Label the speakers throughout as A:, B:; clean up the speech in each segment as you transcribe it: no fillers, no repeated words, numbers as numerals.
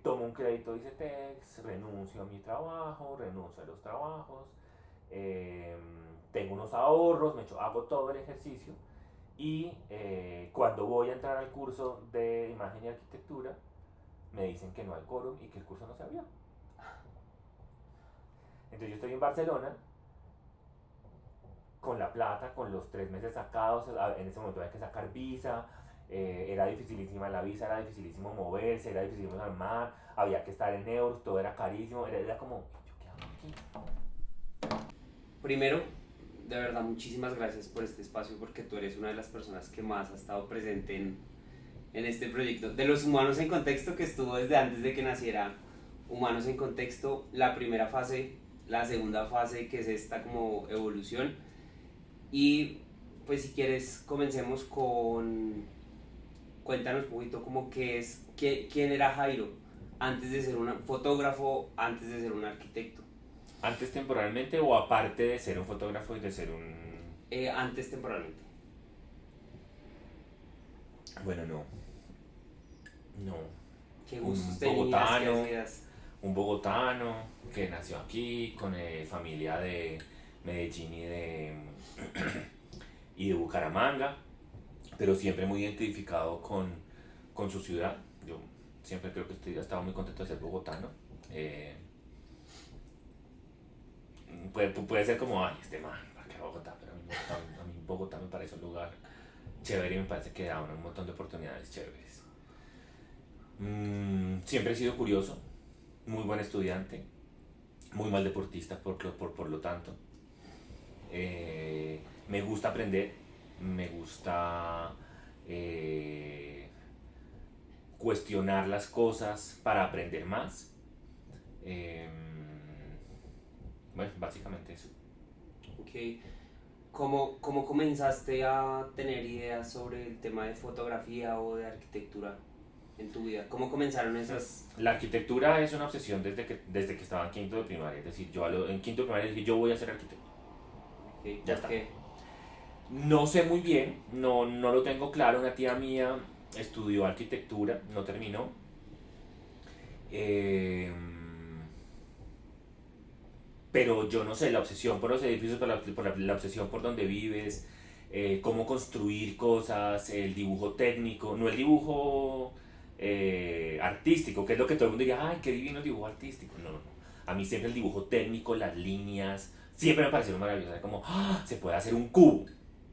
A: tomo un crédito de ICETEX, renuncio a mi trabajo, renuncio a los trabajos, eh, tengo unos ahorros, hago todo el ejercicio y cuando voy a entrar al curso de imagen y arquitectura, me dicen que no hay quórum y que el curso no se abrió. Entonces yo estoy en Barcelona con la plata, con los 3 meses sacados, en ese momento había que sacar visa, era dificilísima la visa, era dificilísimo moverse, era dificilísimo armar, había que estar en euros, todo era carísimo, era como, ¿yo qué hago aquí?
B: Primero, de verdad, muchísimas gracias por este espacio porque tú eres una de las personas que más ha estado presente en este proyecto. De los Humanos en Contexto, que estuvo desde antes de que naciera Humanos en Contexto, la primera fase, la segunda fase, que es esta como evolución. Y pues si quieres, comencemos con... Cuéntanos un poquito como qué es, quién era Jairo antes de ser un fotógrafo, antes de ser un arquitecto.
A: Antes temporalmente o aparte de ser un fotógrafo y de ser un...
B: Antes temporalmente.
A: Bueno, no, no,
B: ¿Qué gustos
A: un
B: tenías? ¿Qué
A: bogotano,
B: hacías?
A: un bogotano que nació aquí con familia de Medellín y de Bucaramanga, pero siempre muy identificado con su ciudad. Yo siempre creo que he estado muy contento de ser bogotano. Eh, puede ser como, ay, este man, ¿para qué Bogotá? Pero a mí Bogotá me parece un lugar chévere y me parece que da un montón de oportunidades chéveres. Siempre he sido curioso, muy buen estudiante, muy mal deportista por lo tanto. Me gusta aprender, me gusta eh, cuestionar las cosas para aprender más. Eh, bueno, básicamente eso.
B: Ok. ¿Cómo comenzaste a tener ideas sobre el tema de fotografía o de arquitectura en tu vida? ¿Cómo comenzaron esas?
A: La arquitectura es una obsesión desde que estaba en quinto de primaria. Es decir, en quinto de primaria dije, yo voy a ser arquitecto.
B: Ok,
A: Ya
B: ¿por
A: está.
B: qué?
A: No sé muy bien, no lo tengo claro. Una tía mía estudió arquitectura, no terminó. Eh, pero yo no sé, la obsesión por los edificios, por la obsesión por donde vives, cómo construir cosas, el dibujo técnico, no el dibujo artístico, que es lo que todo el mundo diría, ay, qué divino el dibujo artístico. No, no, no. A mí siempre el dibujo técnico, las líneas, siempre me parecieron maravillosas. Como, ah, se puede hacer un cubo.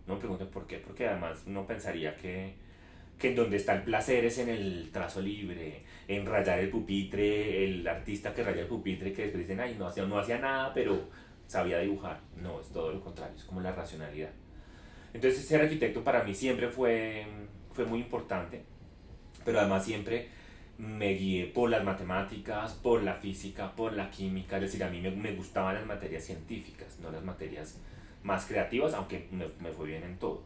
A: No me pregunten por qué, porque además uno pensaría que en donde está el placer es en el trazo libre, en rayar el pupitre, el artista que raya el pupitre que después dicen, ay, no hacía nada, pero sabía dibujar. No, es todo lo contrario, es como la racionalidad. Entonces ser arquitecto para mí siempre fue muy importante, pero además siempre me guié por las matemáticas, por la física, por la química, es decir, a mí me gustaban las materias científicas, no las materias más creativas, aunque me fue bien en todo.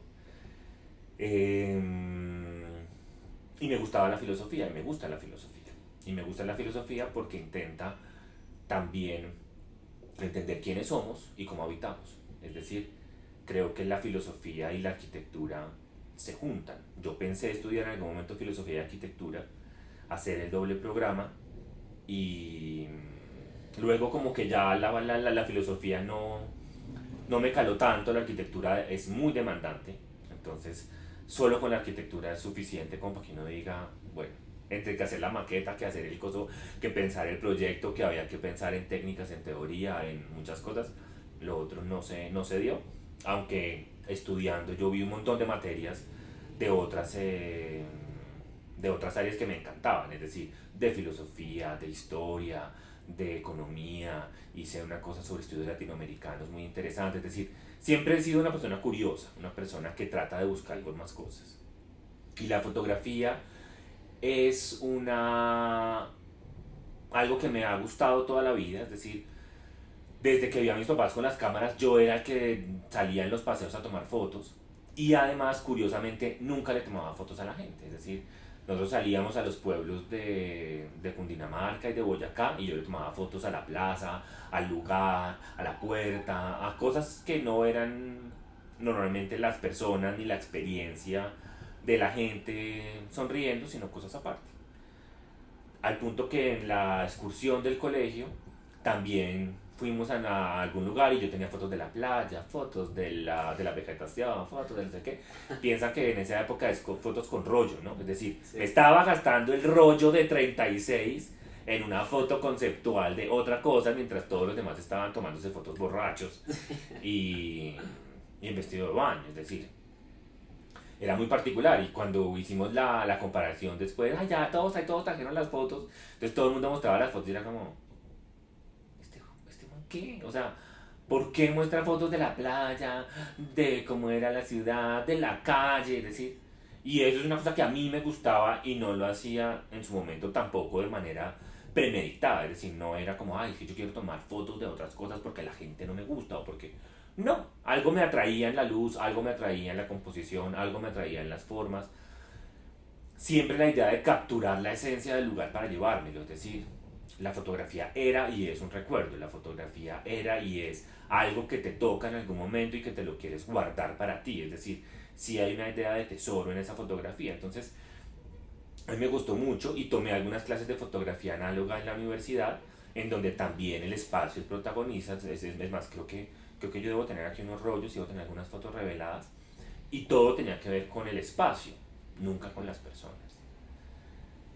A: Eh, y me gustaba la filosofía, y me gusta la filosofía. Y me gusta la filosofía porque intenta también entender quiénes somos y cómo habitamos. Es decir, creo que la filosofía y la arquitectura se juntan. Yo pensé estudiar en algún momento filosofía y arquitectura, hacer el doble programa y luego como que ya la filosofía no me caló tanto, la arquitectura es muy demandante, entonces solo con la arquitectura es suficiente como para que uno diga, bueno, entre que hacer la maqueta, que hacer el coso, que pensar el proyecto, que había que pensar en técnicas, en teoría, en muchas cosas, lo otro no se dio, aunque estudiando yo vi un montón de materias de otras, eh, de otras áreas que me encantaban, es decir, de filosofía, de historia, de economía, hice una cosa sobre estudios latinoamericanos muy interesante, es decir, siempre he sido una persona curiosa, una persona que trata de buscar con más cosas. Y la fotografía es algo que me ha gustado toda la vida, es decir, desde que vi a mis papás con las cámaras, yo era el que salía en los paseos a tomar fotos y además, curiosamente, nunca le tomaba fotos a la gente. Es decir, nosotros salíamos a los pueblos de Cundinamarca y de Boyacá y yo le tomaba fotos a la plaza, al lugar, a la puerta, a cosas que no eran normalmente las personas ni la experiencia de la gente sonriendo, sino cosas aparte. al punto que en la excursión del colegio también fuimos a algún lugar y yo tenía fotos de la playa, fotos de la vegetación, fotos de no sé qué. Piensa que en esa época es fotos con rollo, ¿no? Es decir,
B: Sí.
A: me estaba gastando el rollo de 36 en una foto conceptual de otra cosa mientras todos los demás estaban tomándose fotos borrachos y, y en vestido de baño. Es decir, era muy particular y cuando hicimos la comparación después, ay, ya todos trajeron las fotos, entonces todo el mundo mostraba las fotos y era como, ¿este man qué? O sea, ¿por qué muestra fotos de la playa, de cómo era la ciudad, de la calle? Es decir, y eso es una cosa que a mí me gustaba y no lo hacía en su momento tampoco de manera premeditada, es decir, no era como, ay, es que yo quiero tomar fotos de otras cosas porque la gente no me gusta o porque no, algo me atraía en la luz, algo me atraía en la composición, algo me atraía en las formas. Siempre la idea de capturar la esencia del lugar para llevármelo, es decir, la fotografía era y es un recuerdo, la fotografía era y es algo que te toca en algún momento y que te lo quieres guardar para ti, es decir, si hay una idea de tesoro en esa fotografía. Entonces, a mí me gustó mucho y tomé algunas clases de fotografía análoga en la universidad, en donde también el espacio es protagonista. Es más, creo que yo debo tener aquí unos rollos y debo tener algunas fotos reveladas. Y todo tenía que ver con el espacio, nunca con las personas.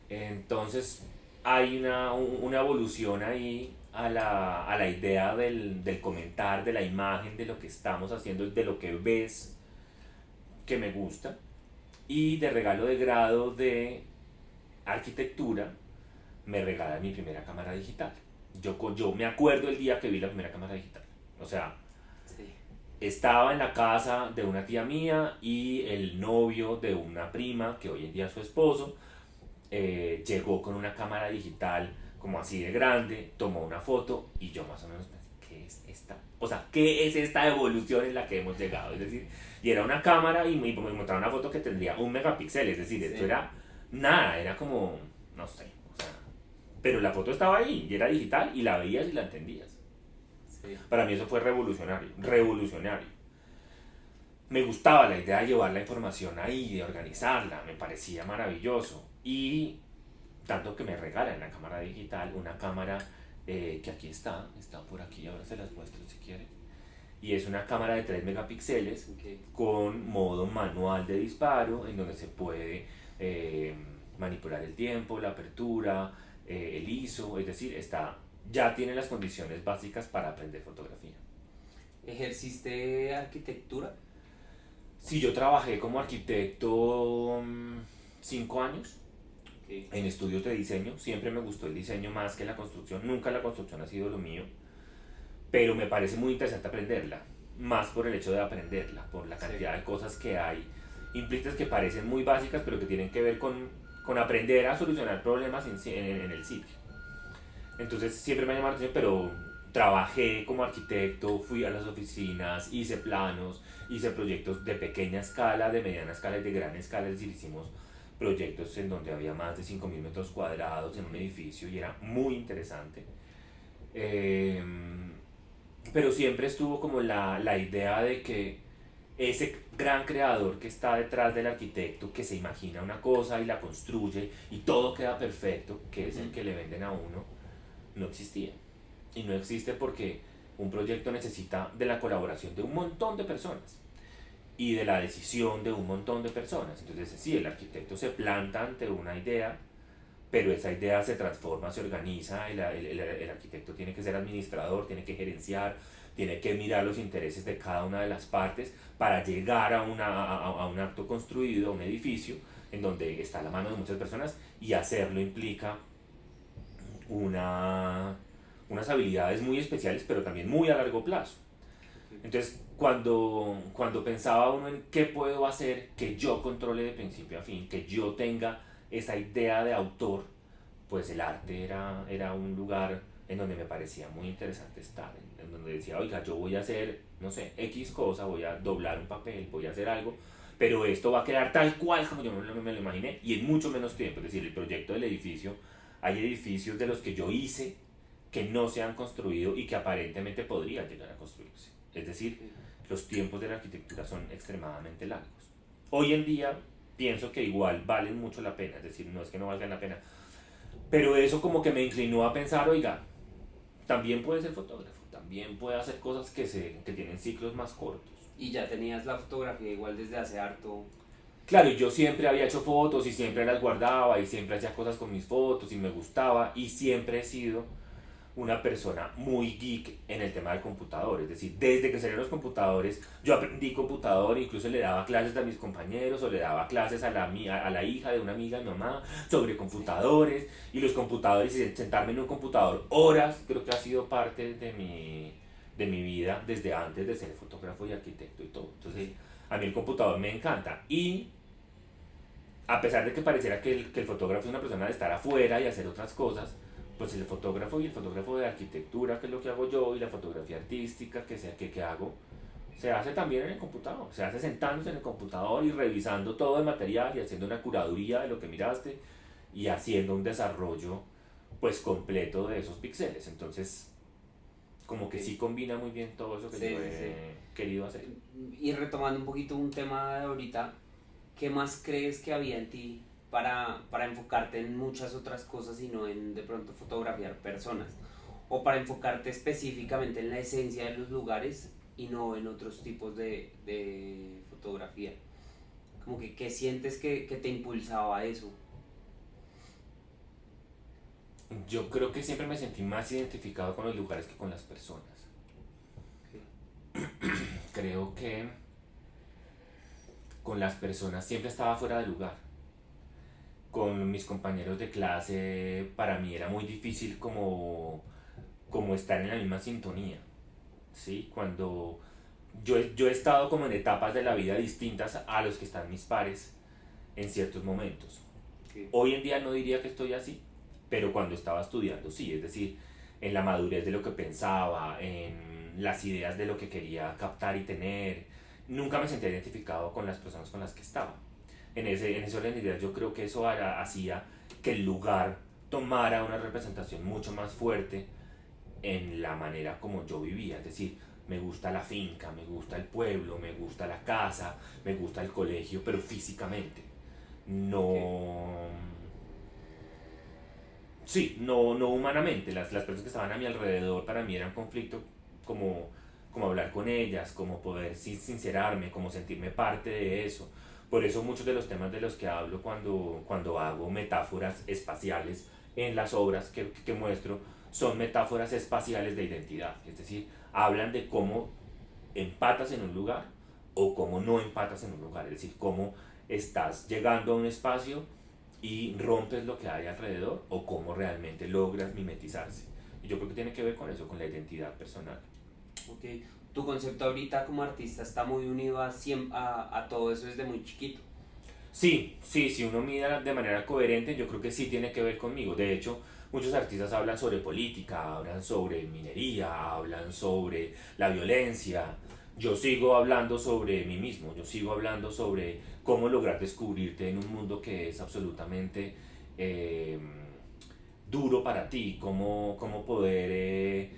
A: Entonces hay una evolución ahí a la idea del comentar, de la imagen, de lo que estamos haciendo, de lo que ves que me gusta. Y de regalo de grado de arquitectura me regalan mi primera cámara digital. Yo me acuerdo el día que vi la primera cámara digital. O sea,
B: Sí.
A: estaba en la casa de una tía mía y el novio de una prima, que hoy en día es su esposo, llegó con una cámara digital como así de grande, tomó una foto y yo más o menos pensé, ¿qué es esta? O sea, ¿qué es esta evolución en la que hemos llegado? Es decir, y era una cámara y me mostraba una foto que tendría 1 megapíxel, es decir, esto
B: Sí.
A: era nada, era como, no sé, o sea, pero la foto estaba ahí y era digital y la veías y la entendías.
B: Sí.
A: Para mí eso fue revolucionario, revolucionario. Me gustaba la idea de llevar la información ahí, de organizarla, me parecía maravilloso. Y tanto que me regalan la cámara digital, una cámara que aquí está por aquí, ahora se las muestro si quieres. Y es una cámara de 3 megapíxeles
B: Okay.
A: con modo manual de disparo, en donde se puede eh, manipular el tiempo, la apertura, el ISO, es decir, ya tiene las condiciones básicas para aprender fotografía.
B: ¿Ejerciste arquitectura?
A: Sí, yo trabajé como arquitecto 5 años
B: Okay.
A: en estudios de diseño. Siempre me gustó el diseño más que la construcción. Nunca la construcción ha sido lo mío, pero me parece muy interesante aprenderla. Más por el hecho de aprenderla, por la
B: Sí.
A: cantidad de cosas que hay implícitas que parecen muy básicas, pero que tienen que ver con aprender a solucionar problemas en el sitio. Entonces siempre me ha llamado la atención, pero trabajé como arquitecto, fui a las oficinas, hice planos, hice proyectos de pequeña escala, de mediana escala y de gran escala. Es decir, hicimos proyectos en donde había más de 5.000 metros cuadrados en un edificio y era muy interesante. Eh, pero siempre estuvo como la idea de que ese gran creador que está detrás del arquitecto, que se imagina una cosa y la construye y todo queda perfecto, que es el que le venden a uno, no existía. Y no existe porque un proyecto necesita de la colaboración de un montón de personas y de la decisión de un montón de personas. Entonces, sí, el arquitecto se planta ante una idea, pero esa idea se transforma, se organiza, el arquitecto tiene que ser administrador, tiene que gerenciar, tiene que mirar los intereses de cada una de las partes para llegar a un acto construido, a un edificio, en donde está la mano de muchas personas y hacerlo implica una, unas habilidades muy especiales, pero también muy a largo plazo. Entonces, cuando pensaba uno en qué puedo hacer que yo controle de principio a fin, que yo tenga esa idea de autor, pues el arte era un lugar en donde me parecía muy interesante estar, en donde decía, oiga, yo voy a hacer, no sé, X cosa, voy a doblar un papel, voy a hacer algo, pero esto va a quedar tal cual como yo me lo imaginé y en mucho menos tiempo. Es decir, el proyecto del edificio, hay edificios de los que yo hice que no se han construido y que aparentemente podrían llegar a construirse. Es decir, los tiempos de la arquitectura son extremadamente largos. Hoy en día pienso que igual valen mucho la pena, es decir, no es que no valgan la pena, Pero eso como que me inclinó a pensar, oiga, también puede ser fotógrafo, también puede hacer cosas que tienen ciclos más cortos.
B: Y ya tenías la fotografía igual desde hace harto.
A: Claro, y yo siempre había hecho fotos y siempre las guardaba y siempre hacía cosas con mis fotos y me gustaba y siempre he sido una persona muy geek en el tema del computador. Es decir, desde que salieron los computadores, yo aprendí computador, incluso le daba clases a mis compañeros o le daba clases a la hija de una amiga de mi mamá sobre computadores y los computadores y sentarme en un computador horas, creo que ha sido parte de mi vida desde antes de ser fotógrafo y arquitecto y todo. Entonces, a mí el computador me encanta y a pesar de que pareciera que el fotógrafo es una persona de estar afuera y hacer otras cosas, pues el fotógrafo y el fotógrafo de arquitectura, que es lo que hago yo, y la fotografía artística que hago, se hace también en el computador. Se hace sentándose en el computador y revisando todo el material y haciendo una curaduría de lo que miraste y haciendo un desarrollo pues completo de esos píxeles. Entonces, como que sí combina muy bien todo eso que
B: Sí,
A: yo
B: sí,
A: he
B: sí.
A: querido hacer.
B: Y retomando un poquito un tema de ahorita, ¿qué más crees que había en ti para enfocarte en muchas otras cosas y no en de pronto fotografiar personas? O para enfocarte específicamente en la esencia de los lugares y no en otros tipos de fotografía. Como que, ¿qué sientes que te impulsaba a eso?
A: Yo creo que siempre me sentí más identificado con los lugares que con las personas.
B: Ok.
A: Creo que con las personas siempre estaba fuera de lugar. Con mis compañeros de clase para mí era muy difícil como estar en la misma sintonía. ¿Sí? Cuando yo he estado como en etapas de la vida distintas a los que están mis pares en ciertos momentos.
B: Ok.
A: Hoy en día no diría que estoy así, pero cuando estaba estudiando sí, es decir, en la madurez de lo que pensaba, en las ideas de lo que quería captar y tener, nunca me sentía identificado con las personas con las que estaba. En ese orden de ideas yo creo que eso hacía que el lugar tomara una representación mucho más fuerte en la manera como yo vivía, es decir, me gusta la finca, me gusta el pueblo, me gusta la casa, me gusta el colegio, pero físicamente.
B: Ok.
A: No, sí, no humanamente. Las personas que estaban a mi alrededor para mí eran conflicto como hablar con ellas, como poder sincerarme, como sentirme parte de eso. Por eso muchos de los temas de los que hablo cuando hago metáforas espaciales en las obras que muestro son metáforas espaciales de identidad. Es decir, hablan de cómo empatas en un lugar o cómo no empatas en un lugar. Es decir, cómo estás llegando a un espacio y rompes lo que hay alrededor o cómo realmente logras mimetizarse. Y yo creo que tiene que ver con eso, con la identidad personal.
B: Ok. Tu concepto ahorita como artista está muy unido a todo eso desde muy chiquito.
A: Sí, sí, si uno mira de manera coherente, yo creo que sí tiene que ver conmigo. De hecho, muchos artistas hablan sobre política, hablan sobre minería, hablan sobre la violencia. Yo sigo hablando sobre mí mismo, yo sigo hablando sobre cómo lograr descubrirte en un mundo que es absolutamente eh, duro para ti, cómo poder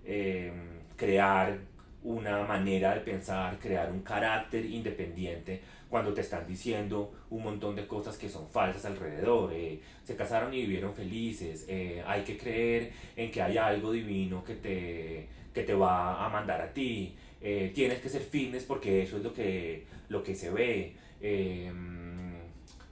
A: eh, crear una manera de pensar, crear un carácter independiente cuando te están diciendo un montón de cosas que son falsas alrededor. Se casaron y vivieron felices, hay que creer en que hay algo divino que te va a mandar a ti, tienes que ser fitness porque eso es lo que se ve.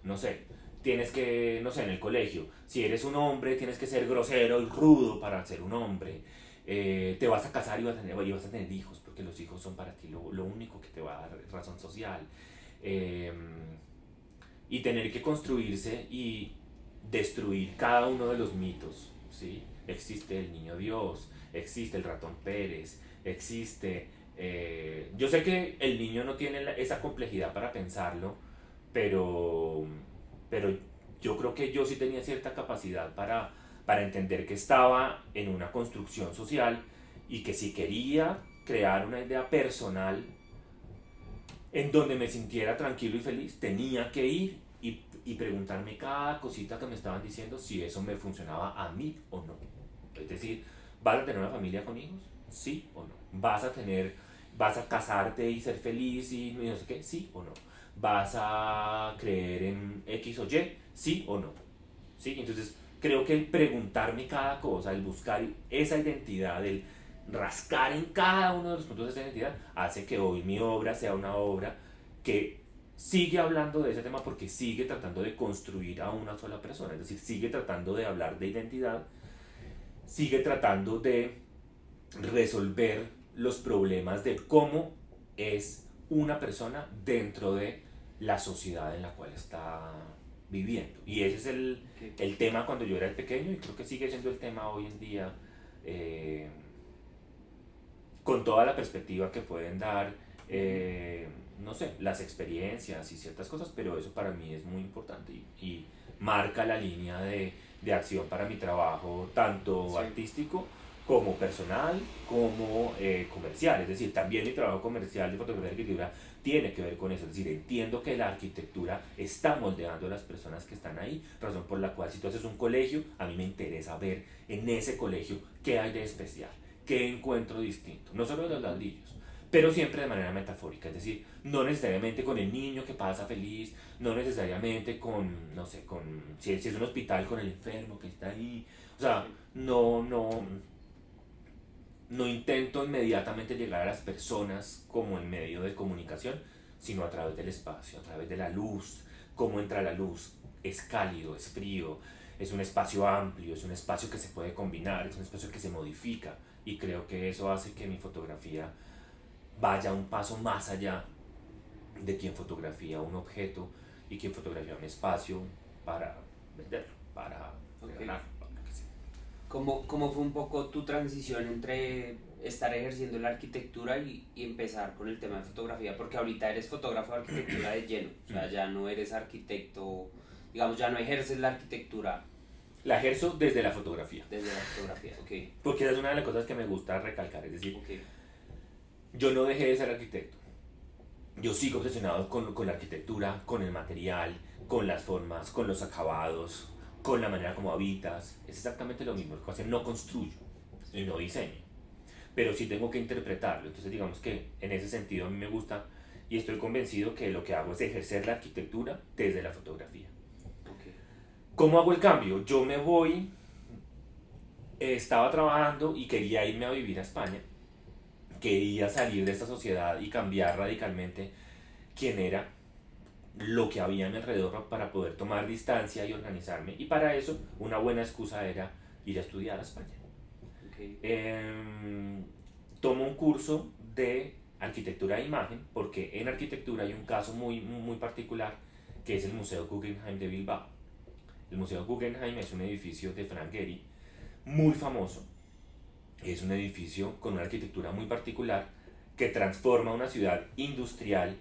A: No sé, tienes que, no sé, en el colegio, si eres un hombre, tienes que ser grosero y rudo para ser un hombre. Te vas a casar y vas a tener hijos, porque los hijos son para ti lo único que te va a dar razón social. Eh, y tener que construirse y destruir cada uno de los mitos, ¿sí? Existe el niño Dios, existe el ratón Pérez, existe... yo sé que el niño no tiene esa complejidad para pensarlo, pero, pero yo creo que yo sí tenía cierta capacidad para entender que estaba en una construcción social y que si quería crear una idea personal en donde me sintiera tranquilo y feliz, tenía que ir y preguntarme cada cosita que me estaban diciendo si eso me funcionaba a mí o no. Es decir, ¿vas a tener una familia con hijos? ¿Sí o no? ¿Vas a casarte y ser feliz y no sé qué? ¿Sí o no? ¿Vas a creer en X o Y? ¿Sí o no? ¿Sí? Entonces, creo que el preguntarme cada cosa, el buscar esa identidad, el rascar en cada uno de los puntos de esa identidad, hace que hoy mi obra sea una obra que sigue hablando de ese tema porque sigue tratando de construir a una sola persona, es decir, sigue tratando de hablar de identidad, sigue tratando de resolver los problemas de cómo es una persona dentro de la sociedad en la cual está viviendo. Y ese es el tema cuando yo era pequeño y creo que sigue siendo el tema hoy en día, eh, con toda la perspectiva que pueden dar, no sé, las experiencias y ciertas cosas, pero eso para mí es muy importante y marca la línea de acción para mi trabajo, tanto
B: Sí.
A: artístico como personal, como comercial. Es decir, también mi trabajo comercial de fotografía y arquitectura tiene que ver con eso. Es decir, entiendo que la arquitectura está moldeando a las personas que están ahí, razón por la cual si tú haces un colegio, a mí me interesa ver en ese colegio qué hay de especial, qué encuentro distinto, no solo de los ladrillos, pero siempre de manera metafórica, es decir, no necesariamente con el niño que pasa feliz, no necesariamente con, no sé, si es un hospital, con el enfermo que está ahí, o sea, no intento inmediatamente llegar a las personas como en medio de comunicación, sino a través del espacio, a través de la luz, cómo entra la luz, es cálido, es frío, es un espacio amplio, es un espacio que se puede combinar, es un espacio que se modifica y creo que eso hace que mi fotografía vaya un paso más allá de quien fotografía un objeto y quien fotografía un espacio para venderlo, para regalarlo, para lo que sea.
B: ¿Cómo fue un poco tu transición entre estar ejerciendo la arquitectura y empezar con el tema de fotografía? Porque ahorita eres fotógrafo de arquitectura de lleno, o sea, ya no eres arquitecto, digamos, ya no ejerces la arquitectura
A: La ejerzo desde la fotografía,
B: desde la fotografía, ok,
A: porque esa es una de las cosas que me gusta recalcar, es decir,
B: ok,
A: yo no dejé de ser arquitecto, yo sigo obsesionado con la arquitectura, con el material, con las formas, con los acabados, con la manera como habitas, es exactamente lo mismo, lo que no construyo y no diseño, pero sí tengo que interpretarlo, entonces digamos que en ese sentido a mí me gusta y estoy convencido que lo que hago es ejercer la arquitectura desde la fotografía.
B: ok,
A: ¿Cómo hago el cambio? Yo me voy, estaba trabajando y quería irme a vivir a España, quería salir de esta sociedad y cambiar radicalmente quién era, lo que había a mi alrededor para poder tomar distancia y organizarme. Y para eso una buena excusa era ir a estudiar a España.
B: ok,
A: Tomo un curso de arquitectura de imagen porque en arquitectura hay un caso muy particular que es el Museo Guggenheim de Bilbao. El Museo Guggenheim es un edificio de Frank Gehry muy famoso. Es un edificio con una arquitectura muy particular que transforma una ciudad industrial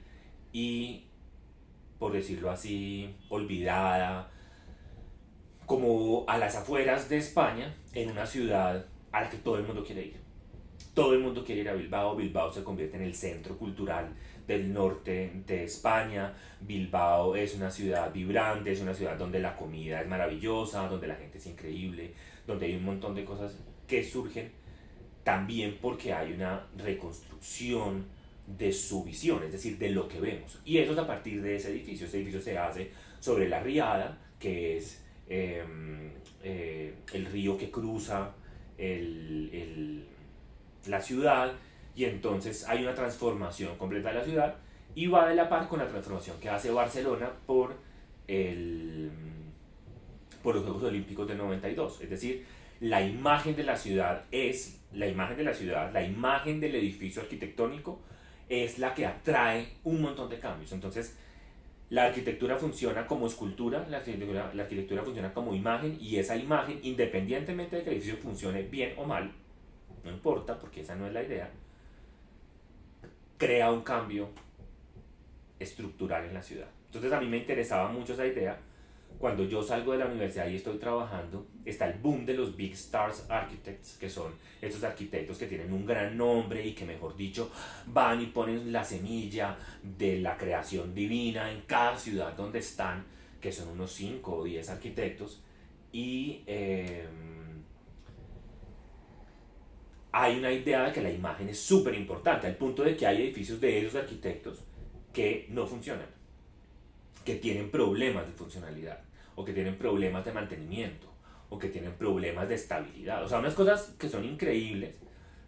A: y, por decirlo así, olvidada, como a las afueras de España, en una ciudad a la que todo el mundo quiere ir. Todo el mundo quiere ir a Bilbao. Bilbao se convierte en el centro cultural del norte de España. Bilbao es una ciudad vibrante, es una ciudad donde la comida es maravillosa, donde la gente es increíble, donde hay un montón de cosas que surgen también porque hay una reconstrucción de su visión, es decir, de lo que vemos. Y eso es a partir de ese edificio. Ese edificio se hace sobre la Riada, que es el río que cruza la ciudad, y entonces hay una transformación completa de la ciudad y va de la par con la transformación que hace Barcelona el, por los Juegos Olímpicos del 92. Es decir, la imagen de la ciudad es la imagen de la ciudad, la imagen del edificio arquitectónico es la que atrae un montón de cambios. Entonces, la arquitectura funciona como escultura, la arquitectura funciona como imagen y esa imagen, independientemente de que el edificio funcione bien o mal, no importa porque esa no es la idea, crea un cambio estructural en la ciudad. Entonces a mí me interesaba mucho esa idea. Cuando yo salgo de la universidad y estoy trabajando, está el boom de los Big Stars Architects, que son estos arquitectos que tienen un gran nombre y que, mejor dicho, van y ponen la semilla de la creación divina en cada ciudad donde están, que son unos 5 o 10 arquitectos, y hay una idea de que la imagen es súper importante, al punto de que hay edificios de esos arquitectos que no funcionan, que tienen problemas de funcionalidad o que tienen problemas de mantenimiento o que tienen problemas de estabilidad. O sea, unas cosas que son increíbles,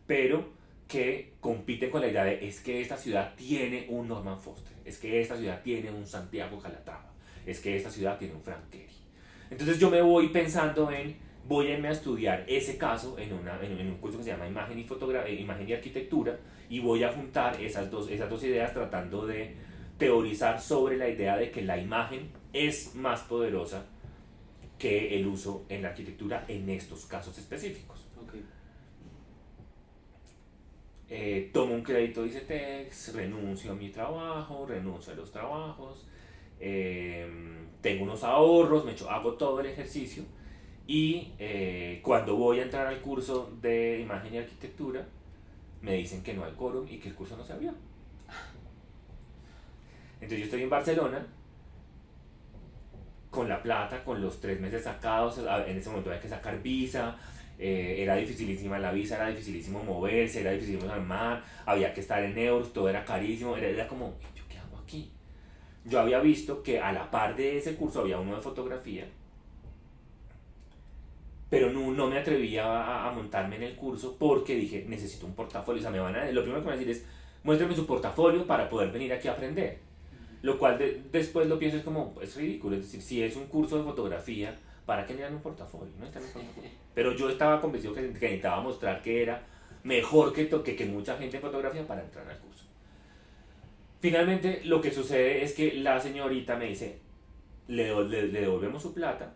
A: pero que compiten con la idea de es que esta ciudad tiene un Norman Foster, es que esta ciudad tiene un Santiago Calatrava, es que esta ciudad tiene un Frank Gehry. Entonces yo me voy pensando en, voy a irme a estudiar ese caso en un curso que se llama Imagen y Arquitectura, y voy a juntar esas dos ideas tratando de teorizar sobre la idea de que la imagen es más poderosa que el uso en la arquitectura en estos casos específicos.
B: Okay.
A: Tomo un crédito de ICETEX, renuncio a mi trabajo, renuncio a los trabajos, tengo unos ahorros, hago todo el ejercicio y cuando voy a entrar al curso de imagen y arquitectura me dicen que no hay quórum y que el curso no se abrió. Entonces yo estoy en Barcelona con la plata, con los 3 meses sacados, en ese momento había que sacar visa, era dificilísima la visa, era dificilísimo moverse, era dificilísimo armar, había que estar en euros, todo era carísimo, era como, ¿yo qué hago aquí? Yo había visto que a la par de ese curso había uno de fotografía, pero no me atrevía a montarme en el curso porque dije, necesito un portafolio, o sea, lo primero que me van a decir es, muéstrame su portafolio para poder venir aquí a aprender. Lo cual después lo pienso es como, es ridículo, es decir, si es un curso de fotografía, ¿para qué necesitan un portafolio? No necesitan un portafolio. Pero yo estaba convencido que necesitaba mostrar que era mejor que mucha gente en fotografía para entrar al curso. Finalmente lo que sucede es que la señorita me dice, le devolvemos su plata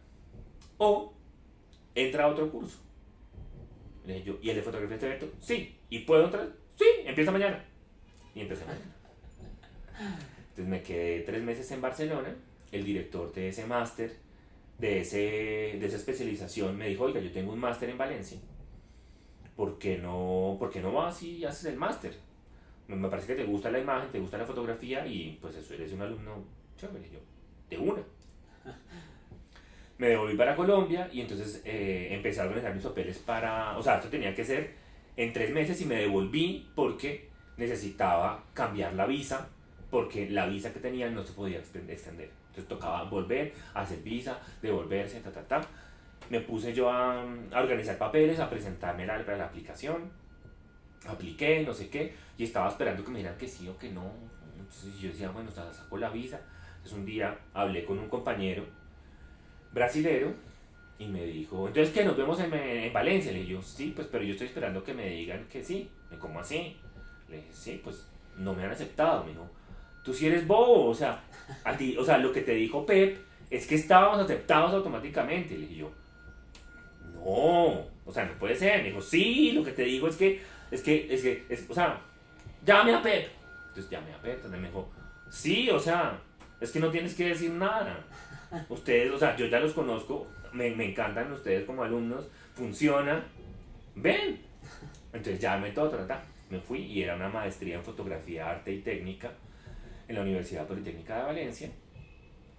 A: o entra a otro curso. Le dije yo, ¿y el de fotografía está abierto? Sí. ¿Y puedo entrar? Sí, empieza mañana. Y empecé mañana. Entonces me quedé 3 meses en Barcelona. El director de ese máster, de esa especialización, me dijo, oiga, yo tengo un máster en Valencia. ¿Por qué no vas y haces el máster? Me parece que te gusta la imagen, te gusta la fotografía y pues eso, eres un alumno chévere. Yo, de una. Me devolví para Colombia y entonces empecé a organizar mis papeles para... O sea, esto tenía que ser en 3 meses y me devolví porque necesitaba cambiar la visa, porque la visa que tenía no se podía extender. Entonces tocaba volver, hacer visa, devolverse, Me puse yo a organizar papeles, a presentarme para la aplicación. Apliqué, no sé qué, y estaba esperando que me dijeran que sí o que no. Entonces yo decía, bueno, saco la visa. Entonces un día hablé con un compañero brasilero y me dijo, entonces que nos vemos en Valencia. Le dije yo, sí, pues pero yo estoy esperando que me digan que sí. ¿Cómo así? Le dije, sí, pues no me han aceptado. Me dijo, tú sí eres bobo, o sea, a ti, o sea, lo que te dijo Pep es que estábamos aceptados automáticamente. Le dije yo, no, o sea, no puede ser. Me dijo, sí, lo que te digo o sea, llame a Pep. Entonces llamé a Pep, entonces me dijo, sí, o sea, es que no tienes que decir nada. Ustedes, o sea, yo ya los conozco, me encantan ustedes como alumnos, funciona, ven. Entonces ya me fui y era una maestría en fotografía, arte y técnica en la Universidad Politécnica de Valencia,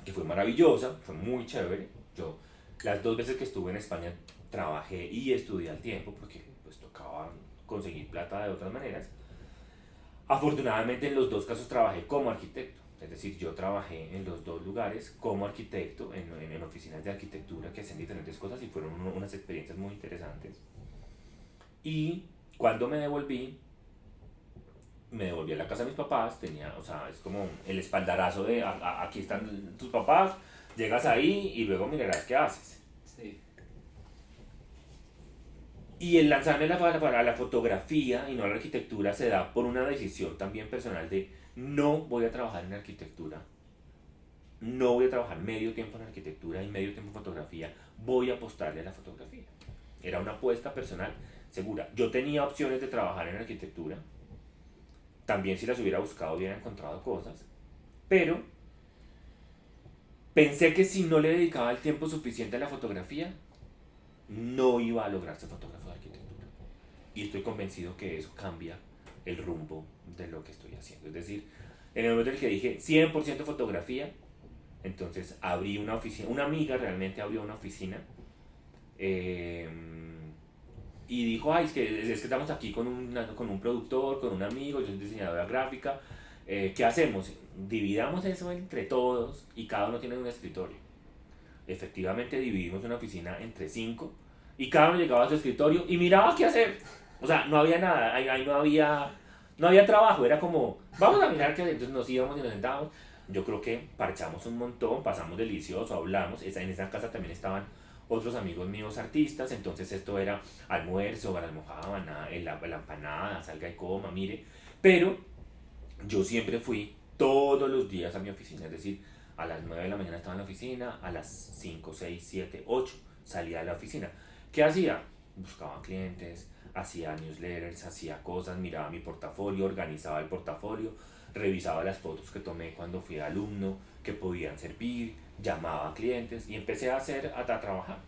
A: que fue maravillosa, fue muy chévere. Yo las 2 veces que estuve en España trabajé y estudié al tiempo porque pues tocaba conseguir plata de otras maneras. Afortunadamente en los 2 casos trabajé como arquitecto. Es decir, yo trabajé en los 2 lugares como arquitecto, en oficinas de arquitectura que hacen diferentes cosas y fueron unas experiencias muy interesantes. Y cuando me devolví a la casa de mis papás, o sea, es como el espaldarazo de aquí están tus papás, llegas ahí y luego mirarás qué haces.
B: Sí.
A: Y el lanzarme a la fotografía y no a la arquitectura se da por una decisión también personal de no voy a trabajar en arquitectura, no voy a trabajar medio tiempo en arquitectura y medio tiempo en fotografía, voy a apostarle a la fotografía. Era una apuesta personal segura. Yo tenía opciones de trabajar en arquitectura, también si las hubiera buscado hubiera encontrado cosas, pero pensé que si no le dedicaba el tiempo suficiente a la fotografía, no iba a lograr ser fotógrafo de arquitectura. Y estoy convencido que eso cambia el rumbo de lo que estoy haciendo. Es decir, en el momento en el que dije 100% fotografía, entonces abrí una oficina, una amiga realmente abrió una oficina y dijo, ay, es que estamos aquí con un productor, con un amigo, yo soy diseñadora gráfica, ¿qué hacemos? Dividamos eso entre todos y cada uno tiene un escritorio. Efectivamente dividimos una oficina entre 5 y cada uno llegaba a su escritorio y miraba qué hacer. O sea, no había nada, ahí no había trabajo, era como, vamos a mirar qué hacer. Entonces nos íbamos y nos sentábamos. Yo creo que parchamos un montón, pasamos delicioso, hablamos. En esa casa también estaban otros amigos míos artistas, entonces esto era almuerzo, la almojábana, la empanada, salga y coma, mire. Pero yo siempre fui todos los días a mi oficina, es decir, a las 9 de la mañana estaba en la oficina, a las 5 6 7 8 salía de la oficina. ¿Qué hacía? Buscaba clientes, hacía newsletters, hacía cosas, miraba mi portafolio, organizaba el portafolio, revisaba las fotos que tomé cuando fui alumno, que podían servir, llamaba a clientes y empecé a hacer hasta trabajar.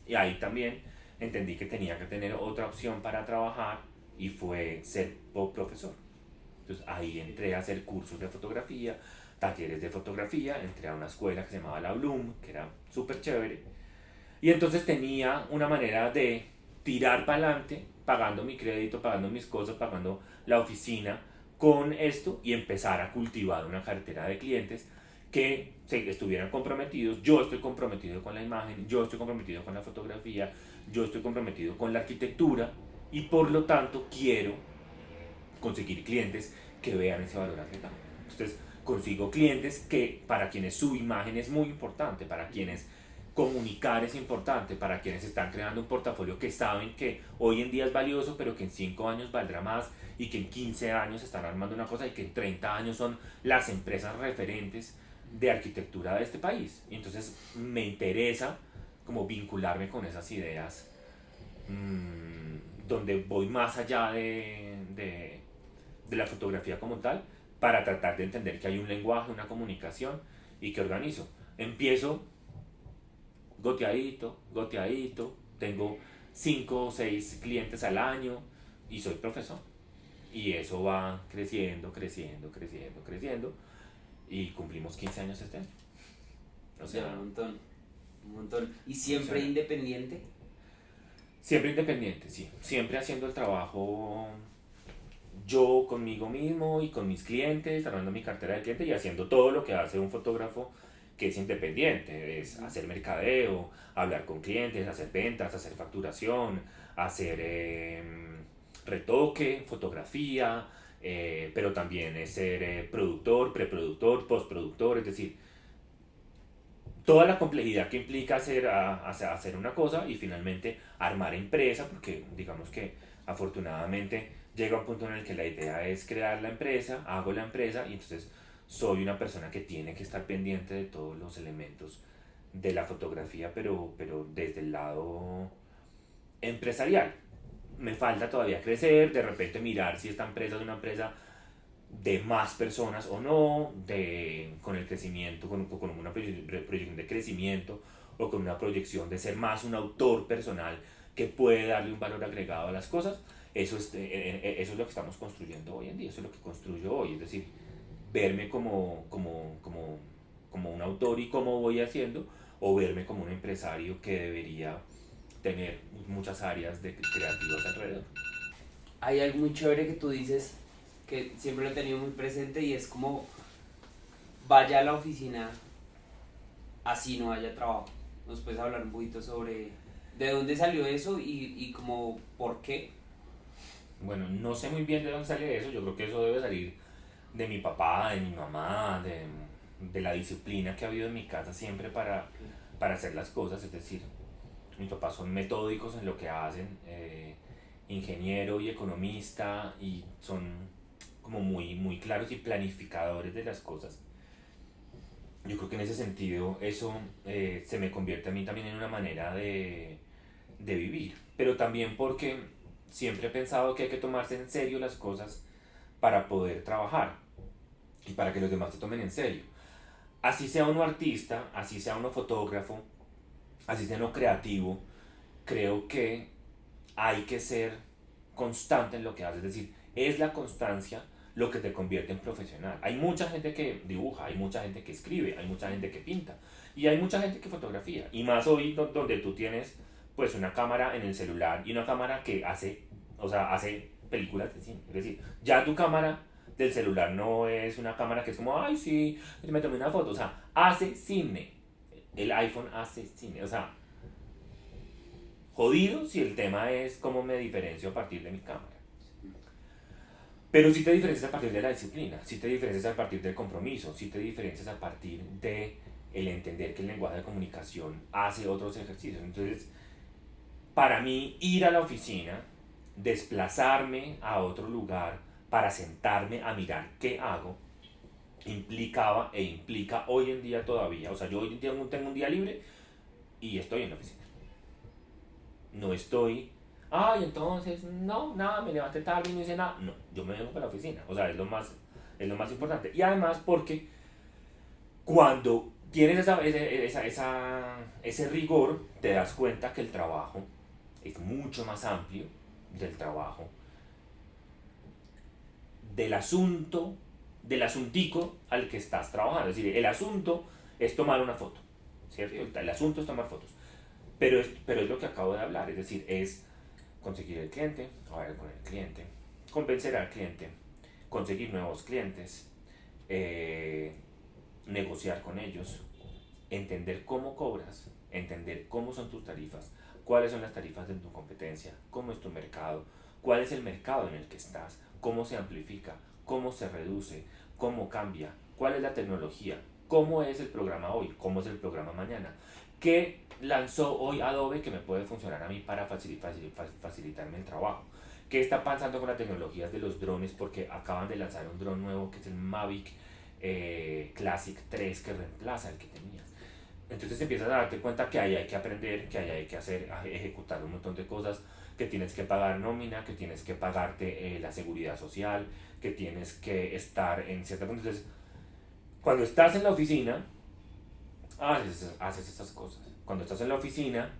A: Y ahí también entendí que tenía que tener otra opción para trabajar y fue ser profesor. Entonces ahí entré a hacer cursos de fotografía, talleres de fotografía, entré a una escuela que se llamaba La Bloom, que era súper chévere. Y entonces tenía una manera de tirar para adelante, pagando mi crédito, pagando mis cosas, pagando la oficina con esto y empezar a cultivar una cartera de clientes que estuvieran comprometidos. Yo estoy comprometido con la imagen, yo estoy comprometido con la fotografía, yo estoy comprometido con la arquitectura y por lo tanto quiero conseguir clientes que vean ese valor agregado. Entonces consigo clientes que para quienes su imagen es muy importante, para quienes comunicar es importante, para quienes están creando un portafolio que saben que hoy en día es valioso, pero que en 5 años valdrá más y que en 15 años están armando una cosa y que en 30 años son las empresas referentes de arquitectura de este país. Y entonces me interesa como vincularme con esas ideas donde voy más allá de la fotografía como tal para tratar de entender que hay un lenguaje, una comunicación y que organizo. Empiezo goteadito, goteadito, tengo 5 o 6 clientes al año y soy profesor. Y eso va creciendo, creciendo, creciendo, creciendo y cumplimos 15 años este año.
B: O sea, un montón, un montón. ¿Y siempre independiente?
A: Siempre independiente, sí. Siempre haciendo el trabajo yo conmigo mismo y con mis clientes, armando mi cartera de clientes y haciendo todo lo que hace un fotógrafo que es independiente, es hacer mercadeo, hablar con clientes, hacer ventas, hacer facturación, hacer retoque, fotografía, pero también es ser productor, preproductor, postproductor, es decir, toda la complejidad que implica hacer una cosa y finalmente armar empresa, porque digamos que afortunadamente llega un punto en el que la idea es crear la empresa, hago la empresa y entonces soy una persona que tiene que estar pendiente de todos los elementos de la fotografía, pero desde el lado empresarial. Me falta todavía crecer, de repente mirar si esta empresa es una empresa de más personas o no, con el crecimiento, con una proyección de crecimiento o con una proyección de ser más un autor personal que puede darle un valor agregado a las cosas. Eso es lo que estamos construyendo hoy en día, eso es lo que construyo hoy, es decir, verme como un autor y cómo voy haciendo, o verme como un empresario que debería tener muchas áreas de creativos alrededor.
B: Hay algo muy chévere que tú dices que siempre lo he tenido muy presente y es como vaya a la oficina así no haya trabajo. ¿Nos puedes hablar un poquito sobre de dónde salió eso y como por qué?
A: Bueno, no sé muy bien de dónde sale eso, yo creo que eso debe salir de mi papá, de mi mamá, de la disciplina que ha habido en mi casa siempre para hacer las cosas, es decir, mis papás son metódicos en lo que hacen, ingeniero y economista y son como muy claros y planificadores de las cosas. Yo creo que en ese sentido eso se me convierte a mí también en una manera de vivir, pero también porque siempre he pensado que hay que tomarse en serio las cosas para poder trabajar y para que los demás te tomen en serio. Así sea uno artista, así sea uno fotógrafo, así sea uno creativo, creo que hay que ser constante en lo que haces, es decir, es la constancia lo que te convierte en profesional. Hay mucha gente que dibuja, hay mucha gente que escribe, hay mucha gente que pinta y hay mucha gente que fotografía. Y más hoy donde tú tienes pues una cámara en el celular y una cámara que hace películas de cine. Es decir, ya tu cámara del celular no es una cámara que es como, ay sí, me tomé una foto, o sea, hace cine. el iPhone hace cine. O sea, jodido si el tema es cómo me diferencio a partir de mi cámara. Pero sí te diferencias a partir de la disciplina, sí te diferencias a partir del compromiso, sí te diferencias a partir de el entender que el lenguaje de comunicación hace otros ejercicios. Entonces, para mí, ir a la oficina, desplazarme a otro lugar para sentarme a mirar qué hago, implicaba e implica hoy en día todavía. O sea, yo hoy en día tengo un día libre y estoy en la oficina. No estoy, ay, entonces, no, nada, me levanté tarde y no hice nada. No, yo me vengo para la oficina. O sea, es lo más importante. Y además porque cuando tienes ese rigor, te das cuenta que el trabajo es mucho más amplio del trabajo, del asunto, del asuntico al que estás trabajando. Es decir, el asunto es tomar una foto, ¿cierto?
B: Sí.
A: El asunto es tomar fotos. Pero es lo que acabo de hablar, es decir, es conseguir el cliente, hablar con el cliente, convencer al cliente, conseguir nuevos clientes, negociar con ellos, entender cómo cobras, entender cómo son tus tarifas, cuáles son las tarifas de tu competencia, cómo es tu mercado, cuál es el mercado en el que estás, cómo se amplifica, cómo se reduce, cómo cambia, cuál es la tecnología, cómo es el programa hoy, cómo es el programa mañana, qué lanzó hoy Adobe que me puede funcionar a mí para facilitarme el trabajo. ¿Qué está pasando con las tecnologías de los drones? Porque acaban de lanzar un dron nuevo que es el Mavic Classic 3 que reemplaza el que tenías. Entonces empiezas a darte cuenta que ahí hay que aprender, que ahí hay que hacer, ejecutar un montón de cosas, que tienes que pagar nómina, que tienes que pagarte la seguridad social, que tienes que estar en cierta... Entonces, cuando estás en la oficina, haces esas cosas. Cuando estás en la oficina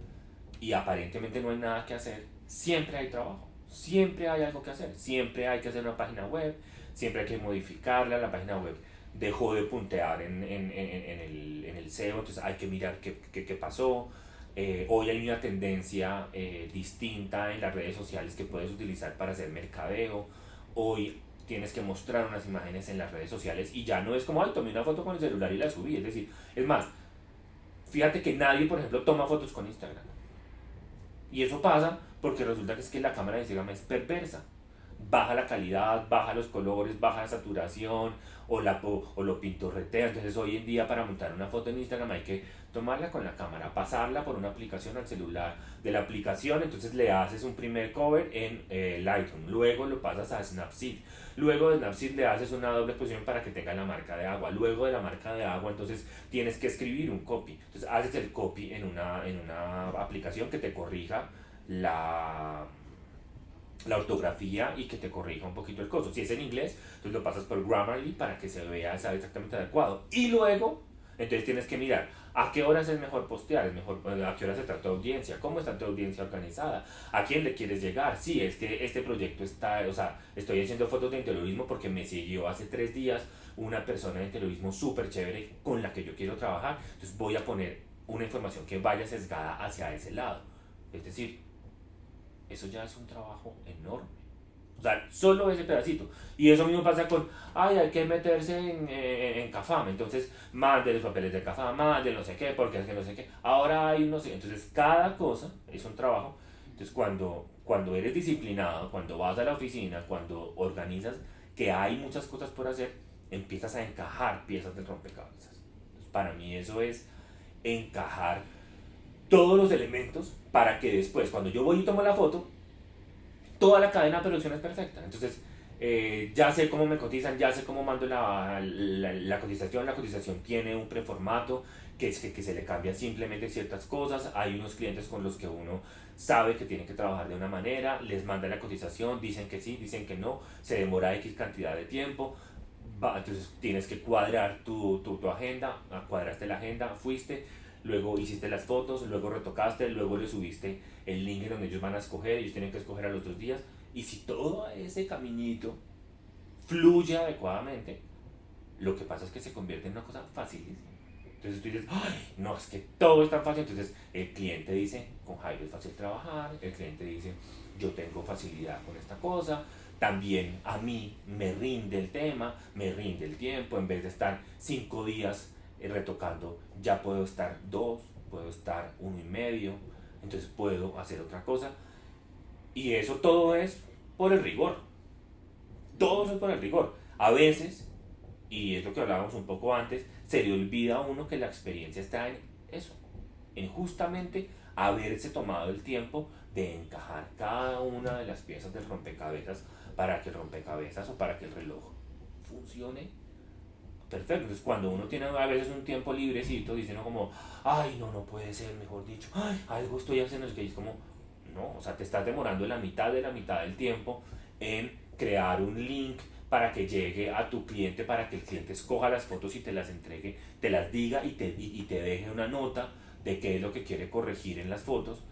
A: y aparentemente no hay nada que hacer, siempre hay trabajo, siempre hay algo que hacer, siempre hay que hacer una página web, siempre hay que modificarla, la página web dejó de puntear en el SEO, entonces hay que mirar qué pasó. Hoy hay una tendencia distinta en las redes sociales que puedes utilizar para hacer mercadeo. Hoy tienes que mostrar unas imágenes en las redes sociales y ya no es como, ay, tomé una foto con el celular y la subí. Es decir, es más, fíjate que nadie, por ejemplo, toma fotos con Instagram. Y eso pasa porque resulta que la cámara de Instagram es perversa. Baja la calidad, baja los colores, baja la saturación o lo pintorretea. Entonces hoy en día para montar una foto en Instagram hay que tomarla con la cámara, pasarla por una aplicación al celular. De la aplicación entonces le haces un primer cover en Lightroom, luego lo pasas a Snapseed, luego de Snapseed le haces una doble exposición para que tenga la marca de agua, luego de la marca de agua entonces tienes que escribir un copy, entonces haces el copy en una aplicación que te corrija la ortografía y que te corrija un poquito el coso. Si es en inglés, entonces lo pasas por Grammarly para que se vea exactamente adecuado. Y luego, entonces tienes que mirar a qué horas es mejor postear, a qué horas está tu audiencia, cómo está tu audiencia organizada, a quién le quieres llegar. Sí, es que este proyecto está, o sea, estoy haciendo fotos de interiorismo porque me siguió hace 3 días una persona de interiorismo súper chévere con la que yo quiero trabajar. Entonces voy a poner una información que vaya sesgada hacia ese lado. Es decir, eso ya es un trabajo enorme. O sea, solo ese pedacito. Y eso mismo pasa con, ay, hay que meterse en Cafam. Entonces, mande los papeles de Cafam, mande no sé qué, porque es que no sé qué. Ahora hay no sé. Entonces, cada cosa es un trabajo. Entonces, cuando eres disciplinado, cuando vas a la oficina, cuando organizas que hay muchas cosas por hacer, empiezas a encajar piezas del rompecabezas. Entonces, para mí eso es encajar todos los elementos para que después, cuando yo voy y tomo la foto, toda la cadena de producción es perfecta. Entonces, ya sé cómo me cotizan, ya sé cómo mando la cotización. La cotización tiene un preformato que es que se le cambia simplemente ciertas cosas. Hay unos clientes con los que uno sabe que tiene que trabajar de una manera, les manda la cotización, dicen que sí, dicen que no, se demora X cantidad de tiempo. Entonces tienes que cuadrar tu agenda, cuadraste la agenda, fuiste, luego hiciste las fotos, luego retocaste, luego le subiste el link en donde ellos van a escoger, ellos tienen que escoger a los 2 días. Y si todo ese caminito fluye adecuadamente, lo que pasa es que se convierte en una cosa fácilísima. Entonces tú dices, ay, no, es que todo es tan fácil. Entonces el cliente dice, con Jairo es fácil trabajar, el cliente dice, yo tengo facilidad con esta cosa, también a mí me rinde el tema, me rinde el tiempo, en vez de estar 5 días retocando, ya puedo estar 2, puedo estar 1,5, entonces puedo hacer otra cosa. Y eso todo es por el rigor. Todo eso es por el rigor. A veces, y es lo que hablábamos un poco antes, se le olvida a uno que la experiencia está en eso, en justamente haberse tomado el tiempo de encajar cada una de las piezas del rompecabezas para que el rompecabezas o para que el reloj funcione perfecto. Entonces, cuando uno tiene a veces un tiempo librecito, dice uno como, ay, no, no puede ser, mejor dicho, ay, algo estoy haciendo, es que es como, no, o sea, te estás demorando la mitad de la mitad del tiempo en crear un link para que llegue a tu cliente, para que el cliente escoja las fotos y te las entregue, te las diga y te deje una nota de qué es lo que quiere corregir en las fotos.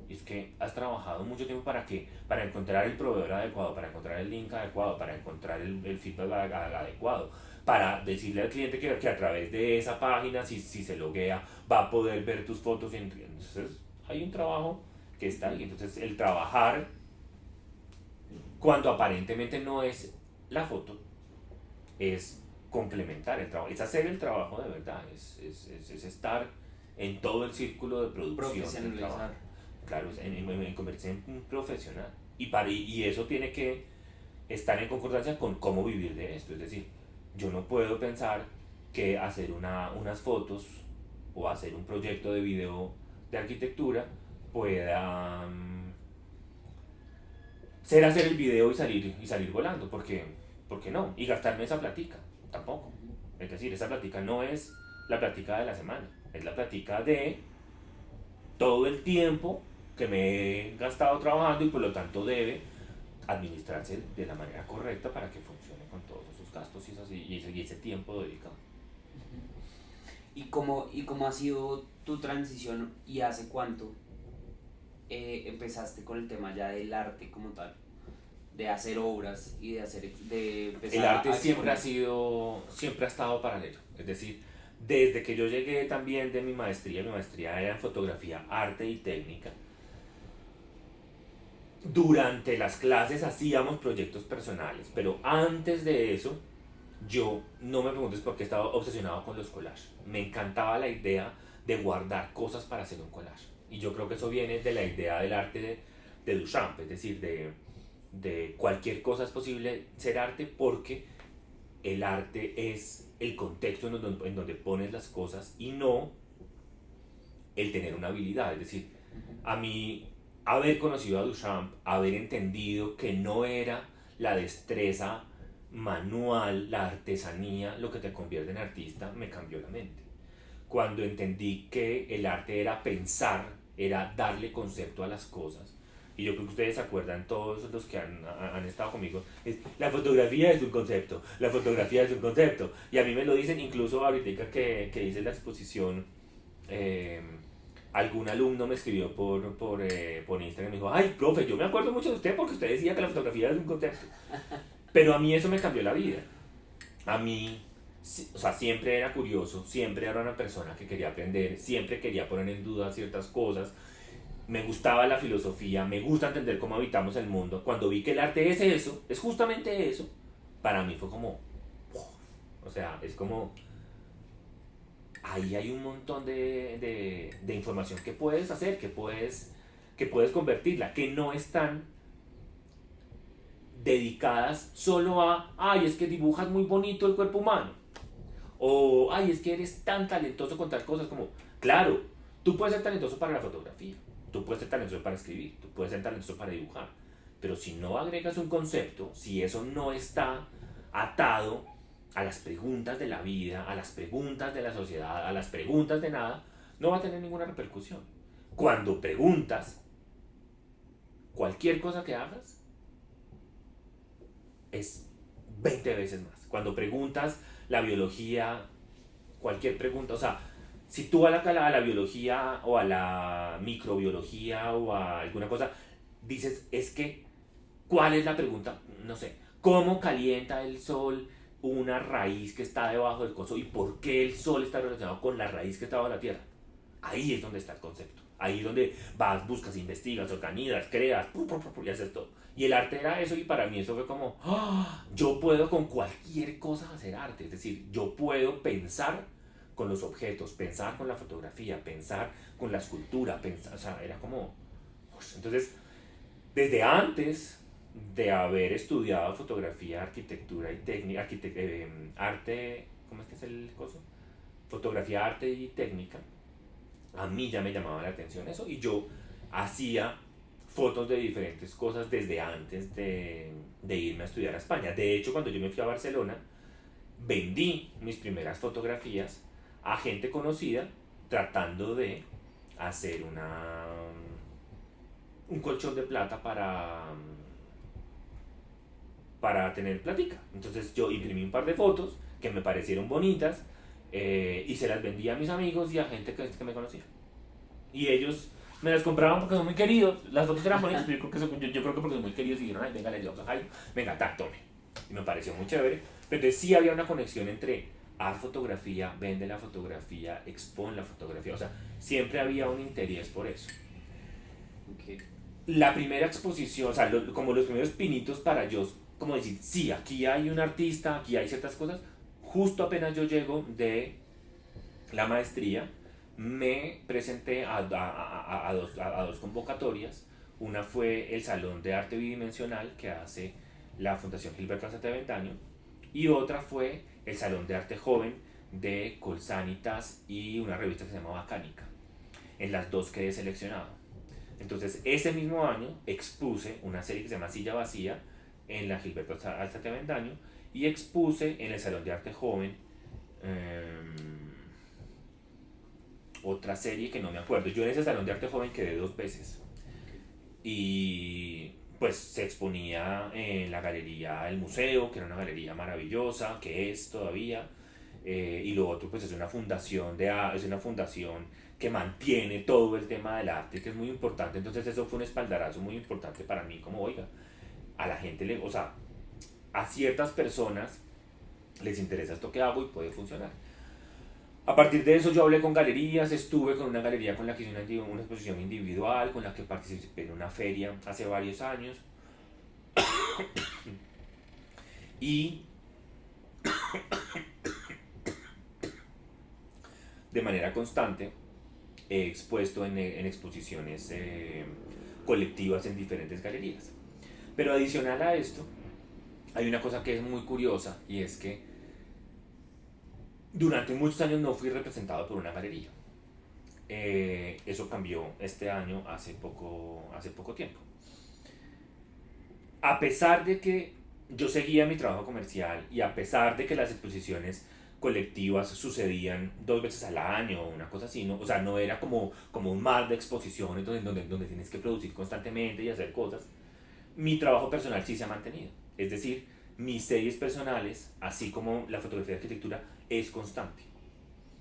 A: Y es que has trabajado mucho tiempo para encontrar el proveedor adecuado, para encontrar el link adecuado, para encontrar el feedback adecuado, para decirle al cliente que a través de esa página, si se loguea, va a poder ver tus fotos. Entonces, hay un trabajo que está ahí. Entonces, el trabajar cuando aparentemente no es la foto, es complementar el trabajo, es hacer el trabajo de verdad, es estar en todo el círculo de producción del trabajo. Claro, en convertirse en un profesional. Y eso tiene que estar en concordancia con cómo vivir de esto. Es decir, yo no puedo pensar que hacer unas fotos o hacer un proyecto de video de arquitectura pueda ser hacer el video y salir volando, porque no, y gastarme esa platica, tampoco. Es decir, esa platica no es la platica de la semana, es la platica de todo el tiempo que me he gastado trabajando y por lo tanto debe administrarse de la manera correcta para que funcione con todos esos gastos y ese tiempo dedicado.
B: ¿Y cómo ha sido tu transición y hace cuánto empezaste con el tema ya del arte como tal? De hacer obras y de empezar
A: El arte
B: a
A: siempre
B: exponer.
A: siempre ha estado paralelo. Es decir, desde que yo llegué también de mi maestría era en fotografía, arte y técnica. Durante las clases hacíamos proyectos personales, pero antes de eso, yo no me preguntes por qué estaba obsesionado con los collages. Me encantaba la idea de guardar cosas para hacer un collage. Y yo creo que eso viene de la idea del arte de Duchamp, es decir, de cualquier cosa es posible ser arte porque el arte es el contexto en donde pones las cosas y no el tener una habilidad. Es decir, a mí haber conocido a Duchamp, haber entendido que no era la destreza manual, la artesanía, lo que te convierte en artista, me cambió la mente. Cuando entendí que el arte era pensar, era darle concepto a las cosas, y yo creo que ustedes se acuerdan, todos los que han estado conmigo, es la fotografía es un concepto, la fotografía es un concepto. Y a mí me lo dicen incluso ahorita que hice la exposición. eh, Algún alumno me escribió por Instagram y me dijo, ay, profe, yo me acuerdo mucho de usted porque usted decía que la fotografía es un concepto. Pero a mí eso me cambió la vida. A mí, o sea, siempre era curioso, siempre era una persona que quería aprender, siempre quería poner en duda ciertas cosas. Me gustaba la filosofía, me gusta entender cómo habitamos el mundo. Cuando vi que el arte es eso, es justamente eso, para mí fue como, ¡wow! O sea, es como, ahí hay un montón de información que puedes hacer, que puedes convertirla, que no están dedicadas solo a, ay, es que dibujas muy bonito el cuerpo humano, o, ay, es que eres tan talentoso con tal cosas como, claro, tú puedes ser talentoso para la fotografía, tú puedes ser talentoso para escribir, tú puedes ser talentoso para dibujar, pero si no agregas un concepto, si eso no está atado a las preguntas de la vida, a las preguntas de la sociedad, a las preguntas de nada, no va a tener ninguna repercusión. Cuando preguntas cualquier cosa que hagas, es 20 veces más. Cuando preguntas la biología, cualquier pregunta, o sea, si tú a la biología o a la microbiología o a alguna cosa dices, es que, ¿cuál es la pregunta? No sé, ¿cómo calienta el sol una raíz que está debajo del coso y por qué el sol está relacionado con la raíz que está bajo la tierra? Ahí es donde está el concepto. Ahí es donde vas, buscas, investigas, organizas, creas, y haces todo. Y el arte era eso y para mí eso fue como, yo puedo con cualquier cosa hacer arte. Es decir, yo puedo pensar con los objetos, pensar con la fotografía, pensar con la escultura, pensar, o sea, era como... Entonces, desde antes de haber estudiado fotografía, arquitectura y técnica, arte, ¿cómo es que es el coso? Fotografía, arte y técnica, a mí ya me llamaba la atención eso y yo hacía fotos de diferentes cosas desde antes de irme a estudiar a España. De hecho, cuando yo me fui a Barcelona, vendí mis primeras fotografías a gente conocida tratando de hacer un colchón de plata para tener plática. Entonces yo imprimí un par de fotos que me parecieron bonitas y se las vendí a mis amigos y a gente que me conocía. Y ellos me las compraban porque son muy queridos. Las fotos eran bonitas, pero yo creo que porque son muy queridos y dijeron, ay, venga, le llevamos a Jairo, venga, tome. Y me pareció muy chévere. Pero entonces sí había una conexión entre haz fotografía, vende la fotografía, expone la fotografía. O sea, siempre había un interés por eso.
B: Okay.
A: La primera exposición, o sea, como los primeros pinitos para yo, como decir, sí, aquí hay un artista, aquí hay ciertas cosas. Justo apenas yo llego de la maestría, me presenté a dos convocatorias. Una fue el Salón de Arte Bidimensional que hace la Fundación Gilberto Alzate Avendaño y otra fue el Salón de Arte Joven de Colsanitas y una revista que se llama Bacánica. En las dos quedé seleccionado. Entonces ese mismo año expuse una serie que se llama Silla Vacía en la Gilberto Alzate Avendaño y expuse en el Salón de Arte Joven otra serie que no me acuerdo. Yo en ese Salón de Arte Joven quedé 2 veces y pues se exponía en la galería del museo, que era una galería maravillosa, que es todavía, y lo otro pues es una fundación que mantiene todo el tema del arte, que es muy importante. Entonces eso fue un espaldarazo muy importante para mí, como oiga, a la gente o sea, a ciertas personas les interesa esto que hago y puede funcionar. A partir de eso yo hablé con galerías, estuve con una galería con la que hice una exposición individual, con la que participé en una feria hace varios años. Y de manera constante he expuesto en exposiciones colectivas en diferentes galerías. Pero adicional a esto, hay una cosa que es muy curiosa y es que durante muchos años no fui representado por una galería. Eso cambió este año hace poco tiempo. A pesar de que yo seguía mi trabajo comercial y a pesar de que las exposiciones colectivas sucedían 2 veces al año o una cosa así, ¿no? O sea, no era como un mar de exposiciones donde tienes que producir constantemente y hacer cosas. Mi trabajo personal sí se ha mantenido. Es decir, mis series personales, así como la fotografía de arquitectura, es constante.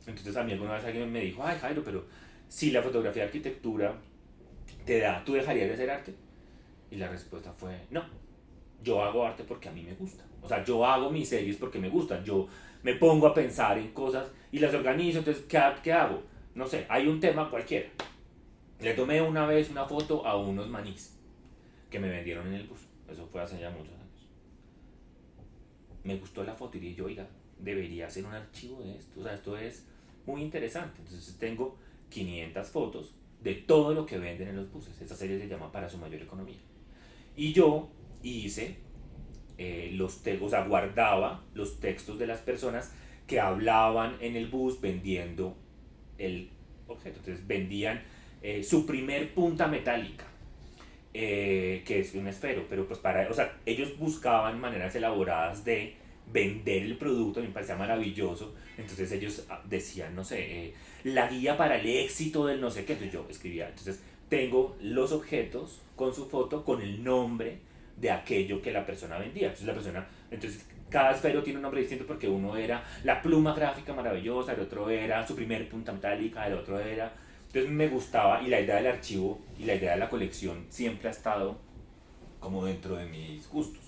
A: Entonces a mí alguna vez alguien me dijo, ay Jairo, pero si la fotografía de arquitectura te da, ¿tú dejarías de hacer arte? Y la respuesta fue, no, yo hago arte porque a mí me gusta. O sea, yo hago mis series porque me gustan. Yo me pongo a pensar en cosas y las organizo. Entonces, ¿qué hago? No sé, hay un tema cualquiera. Le tomé una vez una foto a unos manís que me vendieron en el bus. Eso fue hace ya muchos años. Me gustó la foto y dije yo, oiga, debería hacer un archivo de esto. O sea, esto es muy interesante. Entonces tengo 500 fotos de todo lo que venden en los buses. Esta serie se llama Para su mayor economía. Y yo hice o sea, guardaba los textos de las personas que hablaban en el bus vendiendo el objeto. Entonces vendían su primer punta metálica, que es un esfero, pero pues o sea, ellos buscaban maneras elaboradas de vender el producto, a mí me parecía maravilloso. Entonces ellos decían, no sé, la guía para el éxito del no sé qué. Entonces yo escribía, entonces tengo los objetos con su foto, con el nombre de aquello que la persona vendía. Entonces cada esfero tiene un nombre distinto porque uno era la pluma gráfica maravillosa, el otro era su primer punta metálica, el otro era... Entonces me gustaba y la idea del archivo y la idea de la colección siempre ha estado como dentro de mis gustos.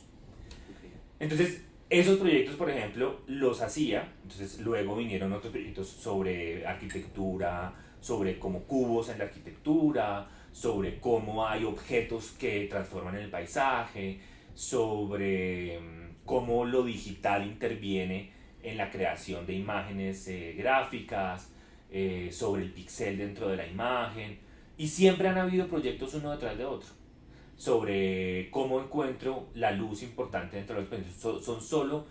A: Entonces esos proyectos, por ejemplo, los hacía. Entonces luego vinieron otros proyectos sobre arquitectura, sobre como cubos en la arquitectura, sobre cómo hay objetos que transforman el paisaje, sobre cómo lo digital interviene en la creación de imágenes gráficas, sobre el pixel dentro de la imagen, y siempre han habido proyectos uno detrás de otro sobre cómo encuentro la luz importante dentro de los proyectos. Son solo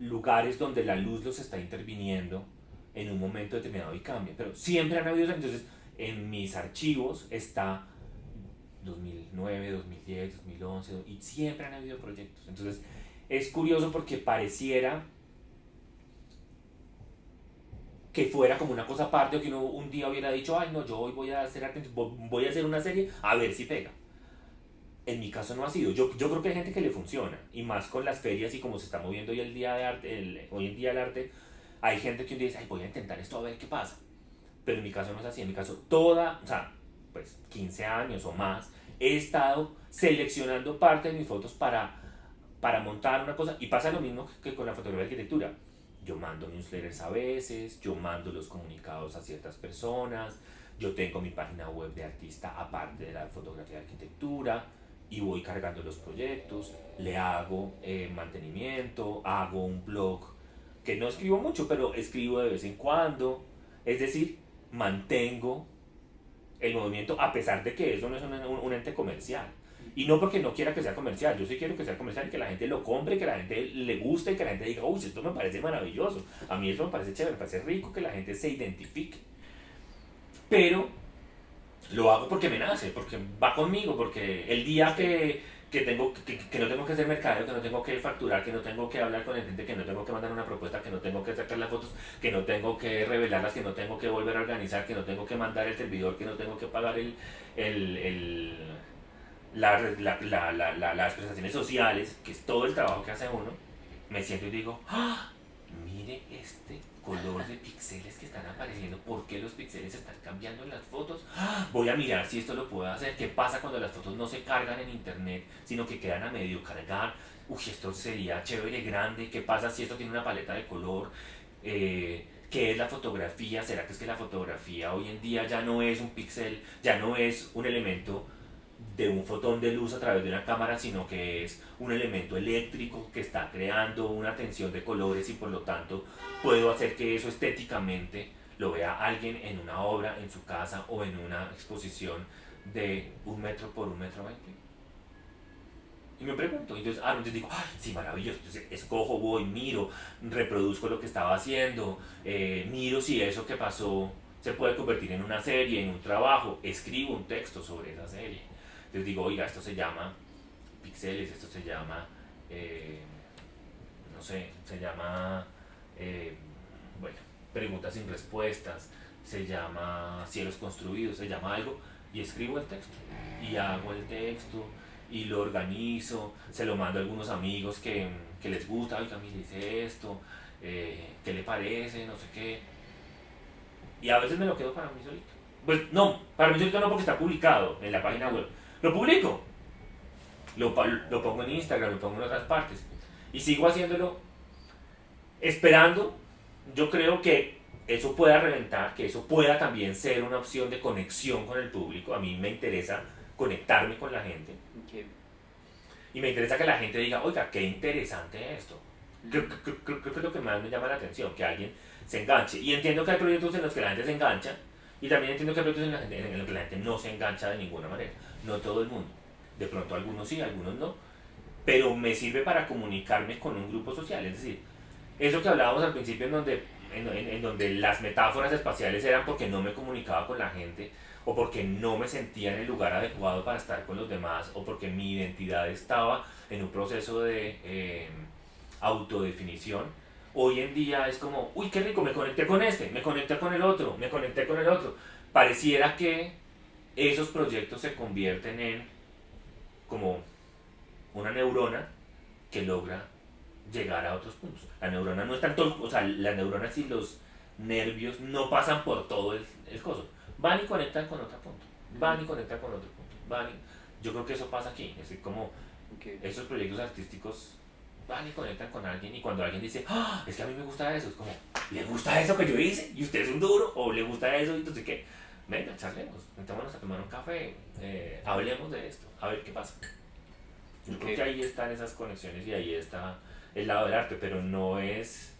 A: lugares donde la luz los está interviniendo en un momento determinado y cambia, pero siempre han habido. Entonces en mis archivos está 2009, 2010, 2011 y siempre han habido proyectos. Entonces es curioso porque pareciera que fuera como una cosa aparte, o que uno un día hubiera dicho, ay no, yo hoy voy a hacer una serie a ver si pega. En mi caso no ha sido. Yo creo que hay gente que le funciona, y más con las ferias y como se está moviendo hoy el día de arte, hoy en día el arte, hay gente que un día dice, ay, voy a intentar esto a ver qué pasa. Pero en mi caso no es así. En mi caso o sea, pues 15 años o más, he estado seleccionando parte de mis fotos para montar una cosa, y pasa lo mismo que con la fotografía de arquitectura. Yo mando newsletters a veces, yo mando los comunicados a ciertas personas, yo tengo mi página web de artista aparte de la fotografía de arquitectura, y voy cargando los proyectos, le hago mantenimiento, hago un blog que no escribo mucho, pero escribo de vez en cuando. Es decir, mantengo el movimiento a pesar de que eso no es un ente comercial. Y no porque no quiera que sea comercial, yo sí quiero que sea comercial y que la gente lo compre, que la gente le guste, y que la gente diga, uy, esto me parece maravilloso, a mí esto me parece chévere, me parece rico, que la gente se identifique. Pero lo hago porque me nace, porque va conmigo, porque el día que no tengo que hacer mercadeo, que no tengo que facturar, que no tengo que hablar con el cliente, que no tengo que mandar una propuesta, que no tengo que sacar las fotos, que no tengo que revelarlas, que no tengo que volver a organizar, que no tengo que mandar el servidor, que no tengo que pagar el las prestaciones sociales, que es todo el trabajo que hace uno, me siento y digo, ¡ah! Mire este color de píxeles que están apareciendo, ¿por qué los píxeles están cambiando en las fotos? ¡Ah! Voy a mirar si esto lo puedo hacer. ¿Qué pasa cuando las fotos no se cargan en internet, sino que quedan a medio cargar? Uy, esto sería chévere, grande. ¿Qué pasa si esto tiene una paleta de color? ¿Qué es la fotografía? ¿Será que es que la fotografía hoy en día ya no es un píxel, ya no es un elemento de un fotón de luz a través de una cámara, sino que es un elemento eléctrico que está creando una tensión de colores, y por lo tanto puedo hacer que eso estéticamente lo vea alguien en una obra, en su casa o en una exposición de 1 metro por 1,20 metros? Y me pregunto, entonces digo, ay, sí, maravilloso. Entonces escojo, voy, miro, reproduzco lo que estaba haciendo, miro si eso que pasó se puede convertir en una serie, en un trabajo, escribo un texto sobre esa serie. Entonces digo, oiga, esto se llama pixeles, esto se llama, no sé, se llama, bueno, preguntas sin respuestas, se llama cielos construidos, se llama algo, y escribo el texto, y hago el texto, y lo organizo, se lo mando a algunos amigos que les gusta, oiga, mire, hice esto, ¿qué le parece? No sé qué. Y a veces me lo quedo para mí solito. Pues no, para mí solito no, porque está publicado en la página web. Lo publico, lo pongo en Instagram, lo pongo en otras partes. Y sigo haciéndolo esperando. Yo creo que eso pueda reventar, que eso pueda también ser una opción de conexión con el público. A mí me interesa conectarme con la gente.
B: Okay.
A: Y me interesa que la gente diga, oiga, qué interesante esto. Creo que es lo que más me llama la atención, que alguien se enganche. Y entiendo que hay proyectos en los que la gente se engancha, y también entiendo que hay proyectos en los que la gente no se engancha de ninguna manera. No todo el mundo. De pronto algunos sí, algunos no. Pero me sirve para comunicarme con un grupo social. Es decir, eso que hablábamos al principio, en donde las metáforas espaciales eran porque no me comunicaba con la gente, o porque no me sentía en el lugar adecuado para estar con los demás, o porque mi identidad estaba en un proceso de autodefinición. Hoy en día es como, uy, qué rico, me conecté con este, me conecté con el otro, me conecté con el otro. Pareciera que esos proyectos se convierten en como una neurona que logra llegar a otros puntos. La neurona no es tanto, o sea, las neuronas y los nervios no pasan por todo el coso. Van y conectan con otro punto. Van y conectan con otro punto. Yo creo que eso pasa aquí. Es como esos proyectos artísticos van y conectan con alguien, y cuando alguien dice, ¡ah! Es que a mí me gusta eso, es como, ¿le gusta eso que yo hice? ¿Y usted es un duro? ¿O le gusta eso? Y entonces, ¿qué? Venga, charlemos, metámonos a tomar un café, hablemos de esto, a ver qué pasa. Yo creo que ahí están esas conexiones, y ahí está el lado del arte, pero no es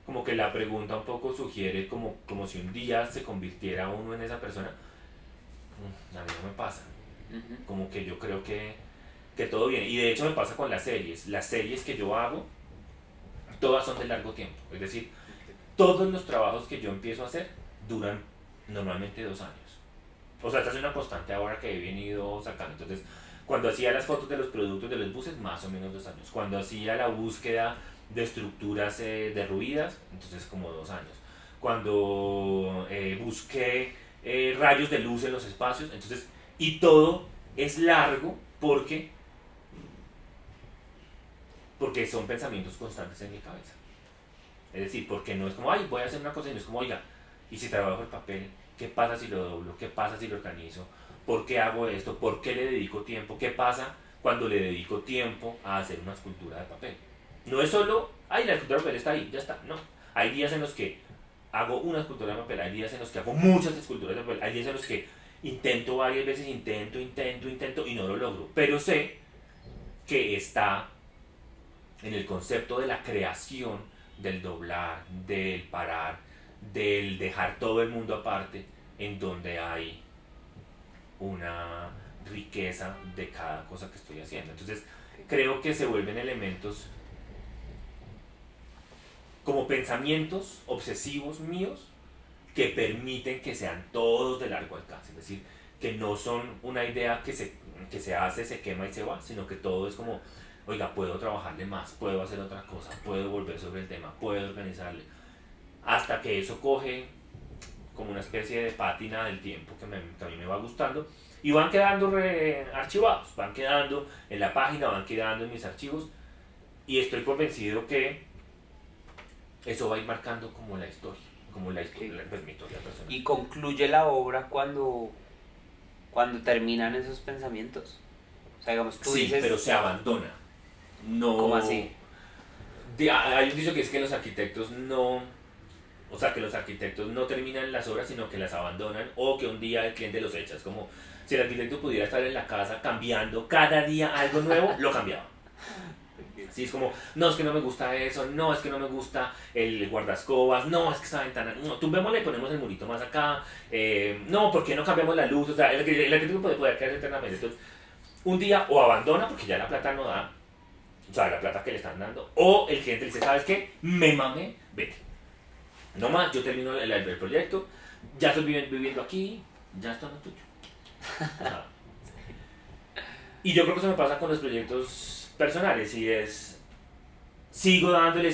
A: como que la pregunta un poco sugiere como si un día se convirtiera uno en esa persona. A mí no me pasa.
B: Ujú.
A: Como que yo creo que todo viene. Y de hecho me pasa con las series. Las series que yo hago, todas son de largo tiempo. Es decir, todos los trabajos que yo empiezo a hacer duran normalmente 2 años. O sea, esta es una constante ahora que he venido sacando. Entonces, cuando hacía las fotos de los productos de los buses, más o menos 2 años. Cuando hacía la búsqueda de estructuras derruidas, entonces como 2 años. Cuando busqué rayos de luz en los espacios, entonces, y todo es largo porque son pensamientos constantes en mi cabeza. Es decir, porque no es como, ay, voy a hacer una cosa y no es como, oiga, y si trabajo el papel, ¿qué pasa si lo doblo? ¿Qué pasa si lo organizo? ¿Por qué hago esto? ¿Por qué le dedico tiempo? ¿Qué pasa cuando le dedico tiempo a hacer una escultura de papel? No es solo, ay, la escultura de papel está ahí, ya está. No. Hay días en los que hago una escultura de papel, hay días en los que hago muchas esculturas de papel, hay días en los que intento varias veces, intento y no lo logro. Pero sé que está en el concepto de la creación, del doblar, del parar, del dejar todo el mundo aparte, en donde hay una riqueza de cada cosa que estoy haciendo. Entonces, creo que se vuelven elementos como pensamientos obsesivos míos que permiten que sean todos de largo alcance. Es decir, que no son una idea que se hace, se quema y se va, sino que todo es como, oiga, puedo trabajarle más, puedo hacer otra cosa, puedo volver sobre el tema, puedo organizarle. Hasta que eso coge como una especie de pátina del tiempo que a mí me va gustando y van quedando archivados, van quedando en la página, van quedando en mis archivos y estoy convencido que eso va a ir marcando como la
B: Ok.
A: historia, pues mi historia personal.
B: Y concluye la obra cuando terminan esos pensamientos. O sea, digamos, tú
A: Sí,
B: dices,
A: pero se abandona.
B: ¿cómo
A: No.
B: así?
A: Hay un dicho que es que los arquitectos no. O sea, que los arquitectos no terminan las obras, sino que las abandonan o que un día el cliente los echa. Es como si el arquitecto pudiera estar en la casa cambiando cada día algo nuevo, lo cambiaba. Sí, es como, no, es que no me gusta eso, no, es que no me gusta el guardascobas, no, es que esa ventana, no, tumbémosle y ponemos el murito más acá, no, ¿por qué no cambiamos la luz? O sea, el arquitecto puede poder quedarse eternamente. Entonces, un día o abandona porque ya la plata no da, o sea, la plata que le están dando, o el cliente le dice, ¿sabes qué? Me mamé, vete. No más, yo termino el proyecto, ya estoy viviendo aquí, ya esto no es tuyo. O sea, y yo creo que eso me pasa con los proyectos personales y es, sigo dándole,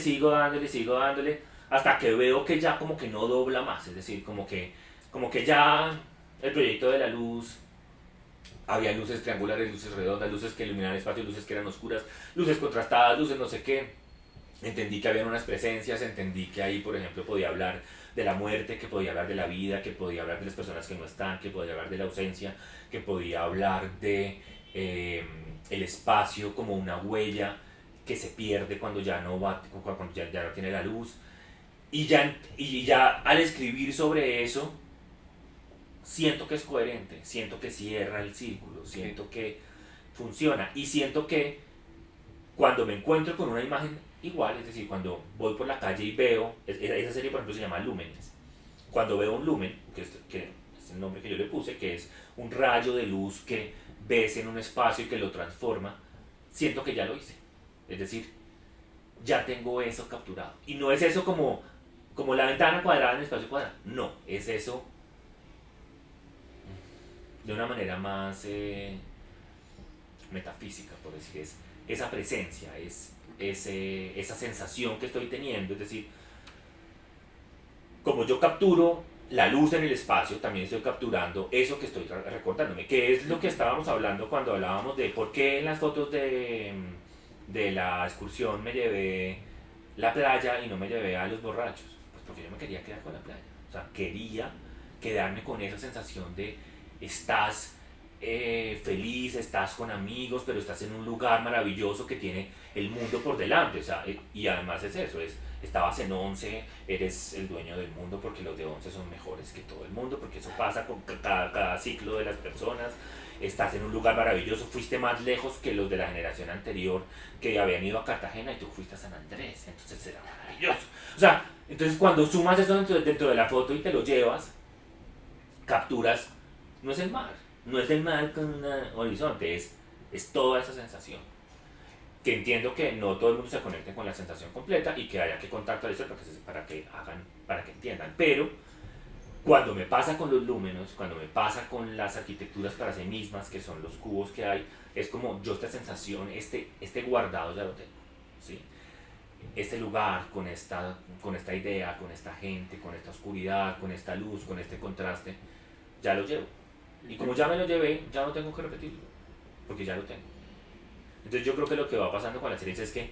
A: hasta que veo que ya como que no dobla más, es decir, como que ya el proyecto de la luz, había luces triangulares, luces redondas, luces que iluminaban el espacio, luces que eran oscuras, luces contrastadas, luces no sé qué. Entendí que había unas presencias, entendí que ahí, por ejemplo, podía hablar de la muerte, que podía hablar de la vida, que podía hablar de las personas que no están, que podía hablar de la ausencia, que podía hablar de el espacio como una huella que se pierde cuando ya no va, cuando ya no tiene la luz. Y ya al escribir sobre eso, siento que es coherente, siento que cierra el círculo,
B: Ok.
A: siento que funciona y siento que cuando me encuentro con una imagen igual, es decir, cuando voy por la calle y veo, esa serie por ejemplo se llama Lúmenes, cuando veo un lumen, que es el nombre que yo le puse, que es un rayo de luz que ves en un espacio y que lo transforma, siento que ya lo hice, es decir, ya tengo eso capturado. Y no es eso como la ventana cuadrada en el espacio cuadrado, no, es eso de una manera más metafísica, por decir, es esa presencia, esa sensación que estoy teniendo, es decir, como yo capturo la luz en el espacio, también estoy capturando eso que estoy recordándome, que es lo que estábamos hablando cuando hablábamos de por qué en las fotos de la excursión me llevé la playa y no me llevé a los borrachos, pues porque yo me quería quedar con la playa, o sea, quería quedarme con esa sensación de estás feliz, estás con amigos, pero estás en un lugar maravilloso que tiene el mundo por delante, o sea, y además es eso, estabas en 11, eres el dueño del mundo porque los de 11 son mejores que todo el mundo, porque eso pasa con cada ciclo de las personas, estás en un lugar maravilloso, fuiste más lejos que los de la generación anterior que habían ido a Cartagena y tú fuiste a San Andrés, entonces era maravilloso. O sea, entonces cuando sumas eso dentro de la foto y te lo llevas, capturas, no es el mar, no es el mar con un horizonte, es toda esa sensación. Que entiendo que no todo el mundo se conecte con la sensación completa y que haya que contactualizar para que entiendan. Pero cuando me pasa con los lúmenos, cuando me pasa con las arquitecturas para sí mismas, que son los cubos que hay, es como yo esta sensación, este guardado ya lo tengo. ¿Sí? Este lugar con esta idea, con esta gente, con esta oscuridad, con esta luz, con este contraste, ya lo llevo. Y como ya me lo llevé, ya no tengo que repetirlo, porque ya lo tengo. Entonces yo creo que lo que va pasando con las series es que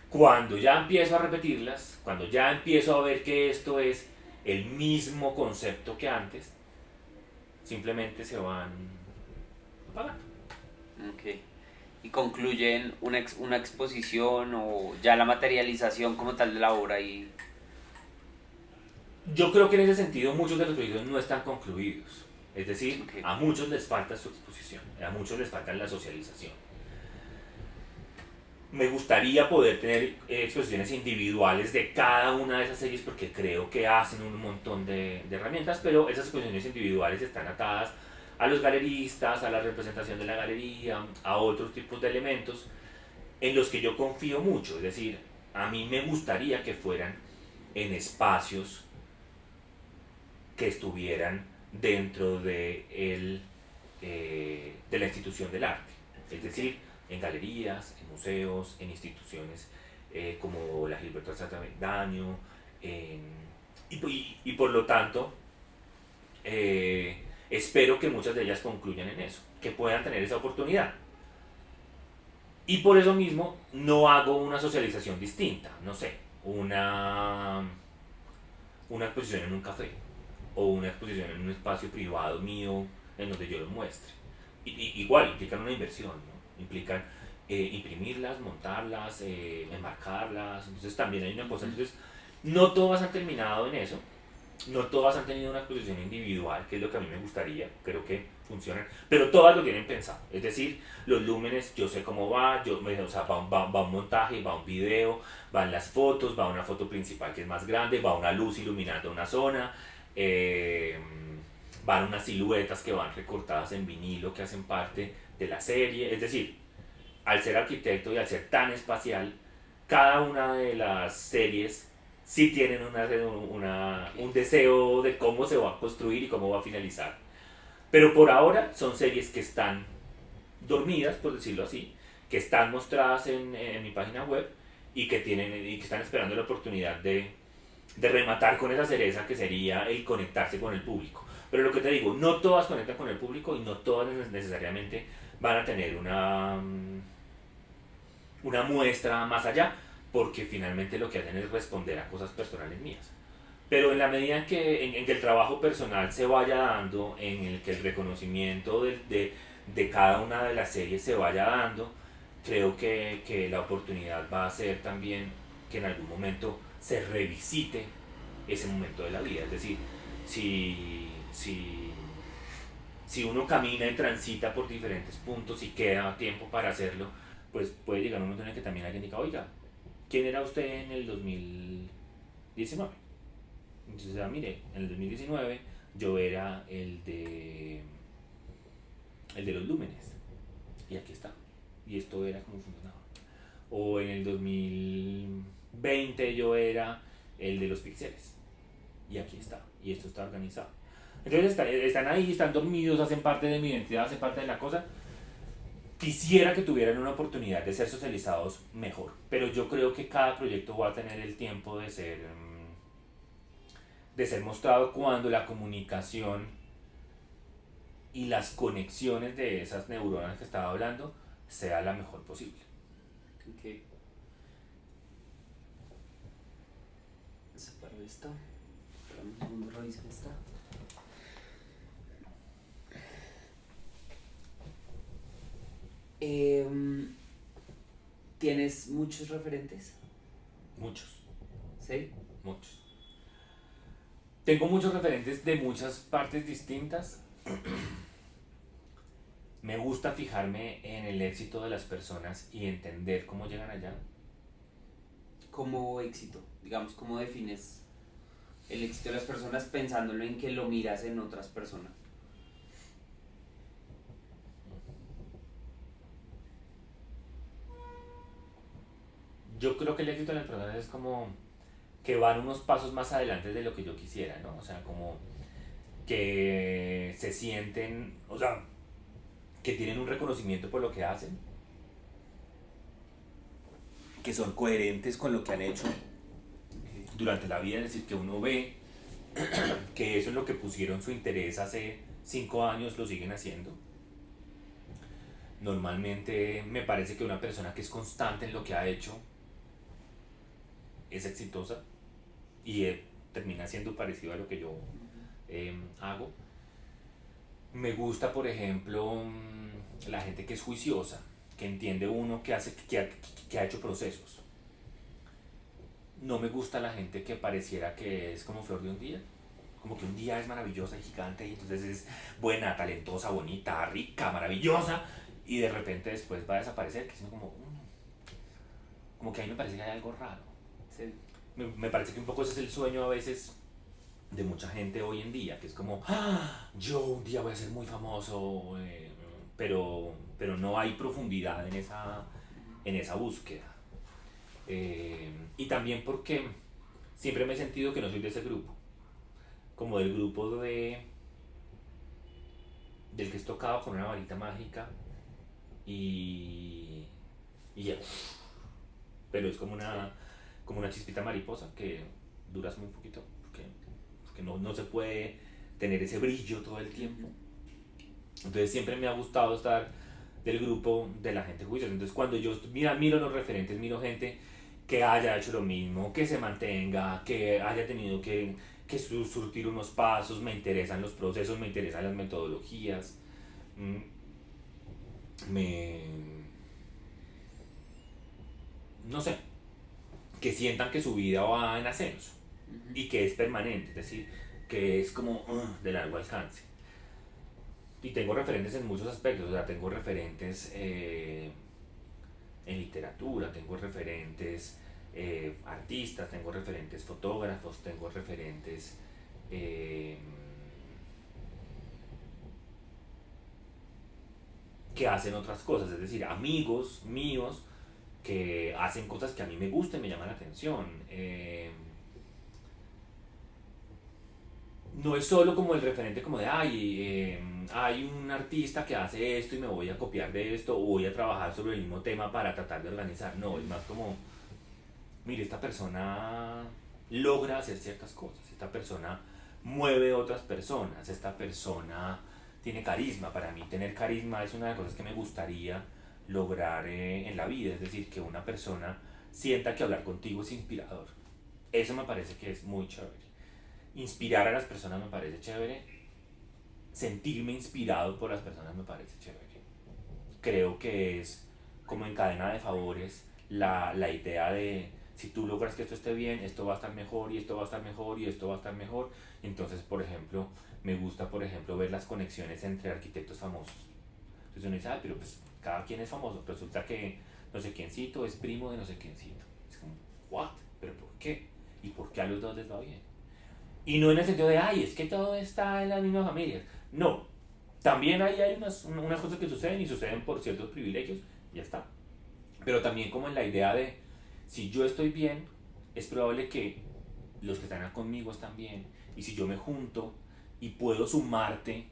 A: cuando ya empiezo a repetirlas, cuando ya empiezo a ver que esto es el mismo concepto que antes, simplemente se van apagando.
B: Ok. ¿Y concluyen una exposición o ya la materialización como tal de la obra? Y
A: Yo creo que en ese sentido muchos de los proyectos no están concluidos. Es decir,
B: okay.
A: a muchos les falta su exposición, a muchos les falta la socialización. Me gustaría poder tener exposiciones individuales de cada una de esas series porque creo que hacen un montón de herramientas, pero esas exposiciones individuales están atadas a los galeristas, a la representación de la galería, a otros tipos de elementos en los que yo confío mucho. Es decir, a mí me gustaría que fueran en espacios que estuvieran dentro de la institución del arte. Es decir, en galerías, en museos, en instituciones como la Gilberto Daño, y por lo tanto, espero que muchas de ellas concluyan en eso, que puedan tener esa oportunidad. Y por eso mismo no hago una socialización distinta, no sé, una exposición en un café o una exposición en un espacio privado mío en donde yo lo muestre. Igual implican una inversión, ¿no? Implican imprimirlas, montarlas, enmarcarlas, entonces también hay una cosa, entonces no todas han terminado en eso, no todas han tenido una exposición individual, que es lo que a mí me gustaría, creo que funcionan, pero todas lo tienen pensado. Es decir, los lúmenes, yo sé cómo va, o sea, va un montaje, va un video, van las fotos, va una foto principal que es más grande, va una luz iluminando una zona, eh, van unas siluetas que van recortadas en vinilo que hacen parte de la serie. Es decir, al ser arquitecto y al ser tan espacial, cada una de las series sí tienen un deseo de cómo se va a construir y cómo va a finalizar. Pero por ahora son series que están dormidas, por decirlo así, que están mostradas en mi página web y que están esperando la oportunidad de rematar con esa cereza que sería el conectarse con el público. Pero lo que te digo, no todas conectan con el público y no todas necesariamente van a tener una muestra más allá, porque finalmente lo que hacen es responder a cosas personales mías. Pero en la medida en que el trabajo personal se vaya dando, en el que el reconocimiento de cada una de las series se vaya dando, creo que la oportunidad va a ser también que en algún momento se revisite ese momento de la vida. Es decir, si uno camina y transita por diferentes puntos y queda tiempo para hacerlo, pues puede llegar un momento en el que también alguien diga, oiga, ¿quién era usted en el 2019? Entonces, mire, en el 2019 yo era el de los lúmenes. Y aquí está. Y esto era como funcionaba. O en el 2020 yo era el de los píxeles. Y aquí está. Y esto está organizado. Entonces están ahí, están dormidos, hacen parte de mi identidad, hacen parte de la cosa. Quisiera que tuvieran una oportunidad de ser socializados mejor. Pero yo creo que cada proyecto va a tener el tiempo de ser mostrado cuando la comunicación y las conexiones de esas neuronas que estaba hablando sea la mejor posible.
B: Ok. Separo esto. Espera un segundo, reviso esta. Em, ¿Tienes muchos referentes?
A: Muchos,
B: ¿Sí?
A: muchos. Tengo muchos referentes de muchas partes distintas. Me gusta fijarme en el éxito de las personas y entender cómo llegan allá.
B: Como éxito, digamos, ¿cómo defines el éxito de las personas pensándolo en que lo miras en otras personas?
A: Yo creo que el éxito de las personas es como que van unos pasos más adelante de lo que yo quisiera, ¿no? O sea, como que se sienten, o sea, que tienen un reconocimiento por lo que hacen, que son coherentes con lo que han hecho durante la vida, es decir, que uno ve que eso es lo que pusieron su interés hace 5 años, lo siguen haciendo. Normalmente me parece que una persona que es constante en lo que ha hecho es exitosa y termina siendo parecido a lo que yo hago. Me gusta, por ejemplo, la gente que es juiciosa, que entiende uno que ha hecho procesos. No me gusta la gente que pareciera que es como flor de un día. Como que un día es maravillosa y gigante y entonces es buena, talentosa, bonita, rica, maravillosa y de repente después va a desaparecer, que es como, como que a mí me parece que hay algo raro.
B: Sí.
A: Me parece que un poco ese es el sueño a veces de mucha gente hoy en día, que es como, yo un día voy a ser muy famoso, pero no hay profundidad en esa búsqueda. Y también porque siempre me he sentido que no soy de ese grupo, como del grupo del que es tocado con una varita mágica y, y ya, pero es como una chispita mariposa que duras muy poquito, porque no se puede tener ese brillo todo el tiempo. Entonces siempre me ha gustado estar del grupo de la gente juiciosa. Entonces cuando yo miro los referentes, miro gente que haya hecho lo mismo, que se mantenga, que haya tenido que surtir unos pasos, me interesan los procesos, me interesan las metodologías, me... no sé, que sientan que su vida va en ascenso y que es permanente, es decir, que es como de largo alcance. Y tengo referentes en muchos aspectos, o sea, tengo referentes en literatura, tengo referentes artistas, tengo referentes fotógrafos, tengo referentes eh, que hacen otras cosas, es decir, amigos míos que hacen cosas que a mí me gustan y me llaman la atención. No es solo como el referente como de, hay un artista que hace esto y me voy a copiar de esto o voy a trabajar sobre el mismo tema para tratar de organizar. No, es más como, mire, esta persona logra hacer ciertas cosas, esta persona mueve a otras personas, esta persona tiene carisma. Para mí tener carisma es una de las cosas que me gustaría lograr en la vida, es decir, que una persona sienta que hablar contigo es inspirador. Eso me parece que es muy chévere. Inspirar a las personas me parece chévere. Sentirme inspirado por las personas me parece chévere. Creo que es como en cadena de favores la idea de si tú logras que esto esté bien, esto va a estar mejor y esto va a estar mejor y esto va a estar mejor. Entonces, por ejemplo, me gusta, por ejemplo, ver las conexiones entre arquitectos famosos. Entonces uno dice, pero pues cada quien es famoso. Pero resulta que no sé quiéncito es primo de no sé quiéncito. Es como, ¿what? ¿Pero por qué? ¿Y por qué a los dos les va bien? Y no en el sentido de, es que todo está en la misma familia. No, también hay unas cosas que suceden y suceden por ciertos privilegios, y ya está. Pero también como en la idea de, si yo estoy bien, es probable que los que están conmigo están bien. Y si yo me junto y puedo sumarte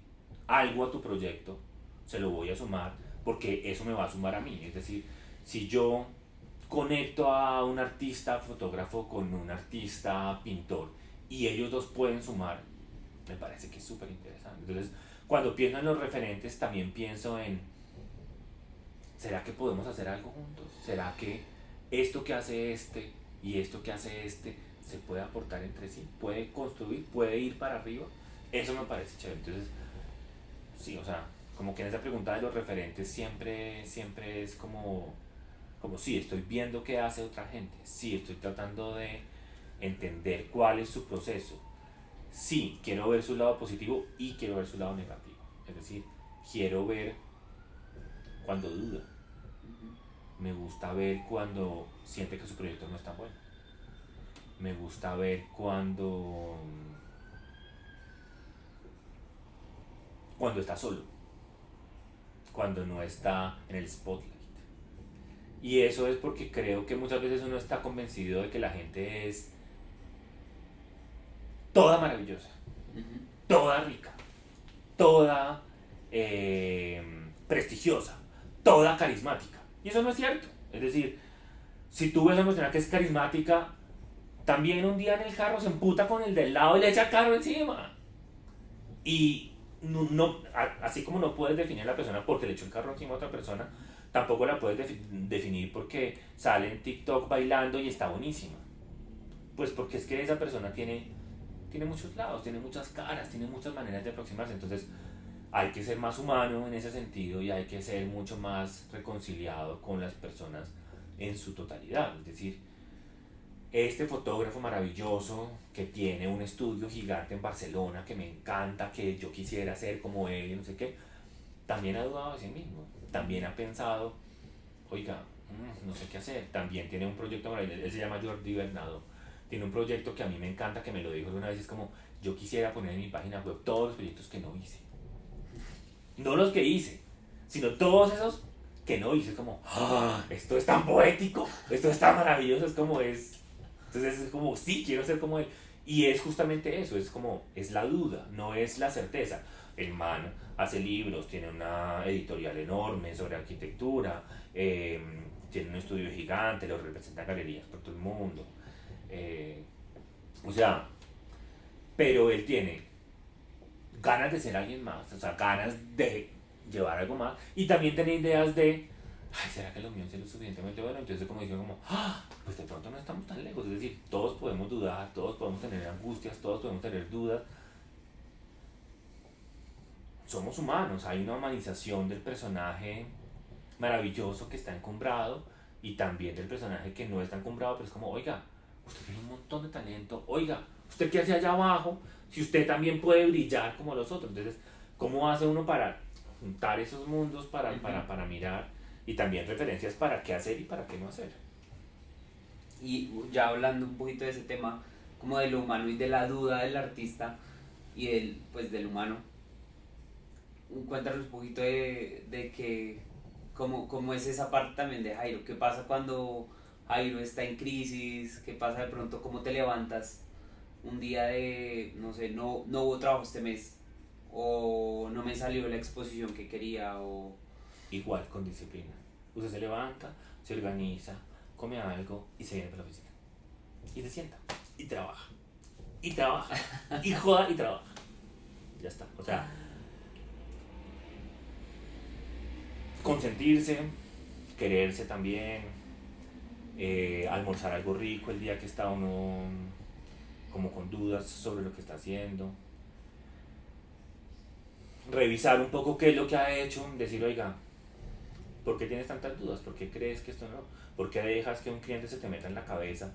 A: algo a tu proyecto, se lo voy a sumar porque eso me va a sumar a mí. Es decir, si yo conecto a un artista fotógrafo con un artista pintor y ellos dos pueden sumar, me parece que es súper interesante. Entonces, cuando pienso en los referentes, también pienso en, ¿será que podemos hacer algo juntos? ¿Será que esto que hace este y esto que hace este se puede aportar entre sí? ¿Puede construir? ¿Puede ir para arriba? Eso me parece chévere. Entonces, sí, o sea, como que en esa pregunta de los referentes siempre es como sí, estoy viendo qué hace otra gente, sí, estoy tratando de entender cuál es su proceso, sí, quiero ver su lado positivo y quiero ver su lado negativo, es decir, quiero ver cuando duda, me gusta ver cuando siente que su proyecto no es tan bueno, me gusta ver cuando está solo, cuando no está en el spotlight. Y eso es porque creo que muchas veces uno está convencido de que la gente es toda maravillosa, toda rica, toda prestigiosa, toda carismática. Y eso no es cierto. Es decir, si tú ves a una persona que es carismática, también un día en el carro se emputa con el del lado y le echa el carro encima. Y así como no puedes definir a la persona porque le echó el carro encima a otra persona, tampoco la puedes definir porque sale en TikTok bailando y está buenísima. Pues porque es que esa persona tiene muchos lados, tiene muchas caras, tiene muchas maneras de aproximarse. Entonces hay que ser más humano en ese sentido y hay que ser mucho más reconciliado con las personas en su totalidad. Es decir, este fotógrafo maravilloso que tiene un estudio gigante en Barcelona, que me encanta, que yo quisiera ser como él y no sé qué, también ha dudado de sí mismo, también ha pensado, oiga, no sé qué hacer, también tiene un proyecto maravilloso, él se llama Jordi Bernardo, tiene un proyecto que a mí me encanta, que me lo dijo una vez, es como, yo quisiera poner en mi página web todos los proyectos que no hice, no los que hice, sino todos esos que no hice, como, esto es tan poético, esto es tan maravilloso, entonces es como, sí, quiero ser como él. Y es justamente eso, es como, es la duda, no es la certeza. El man hace libros, tiene una editorial enorme sobre arquitectura, tiene un estudio gigante, lo representa en galerías por todo el mundo. eh, o sea, pero él tiene ganas de ser alguien más, o sea, ganas de llevar algo más y también tiene ideas de, ay, ¿será que lo mío es lo suficientemente bueno? Entonces como digo, como, pues de pronto no estamos tan lejos, es decir, todos podemos dudar, todos podemos tener angustias, todos podemos tener dudas, somos humanos, hay una humanización del personaje maravilloso que está encumbrado y también del personaje que no está encumbrado, pero es como, oiga, usted tiene un montón de talento, oiga, usted qué hace allá abajo, si usted también puede brillar como los otros, entonces, ¿cómo hace uno para juntar esos mundos para mirar y también referencias para qué hacer y para qué no hacer?
B: Y ya hablando un poquito de ese tema, como de lo humano y de la duda del artista y del humano, cuéntanos un poquito de que, cómo es esa parte también de Jairo, qué pasa cuando Jairo está en crisis, qué pasa de pronto, cómo te levantas un día de, no sé, no hubo trabajo este mes, o no me salió la exposición que quería, o...
A: Igual, con disciplina. Usted se levanta, se organiza, come algo y se viene para la oficina. Y se sienta. Y trabaja. Y trabaja. Y joda y trabaja. Ya está. O sea, consentirse, quererse también, almorzar algo rico el día que está uno como con dudas sobre lo que está haciendo, revisar un poco qué es lo que ha hecho, decir, oiga, ¿por qué tienes tantas dudas? ¿Por qué crees que esto no? ¿Por qué dejas que un cliente se te meta en la cabeza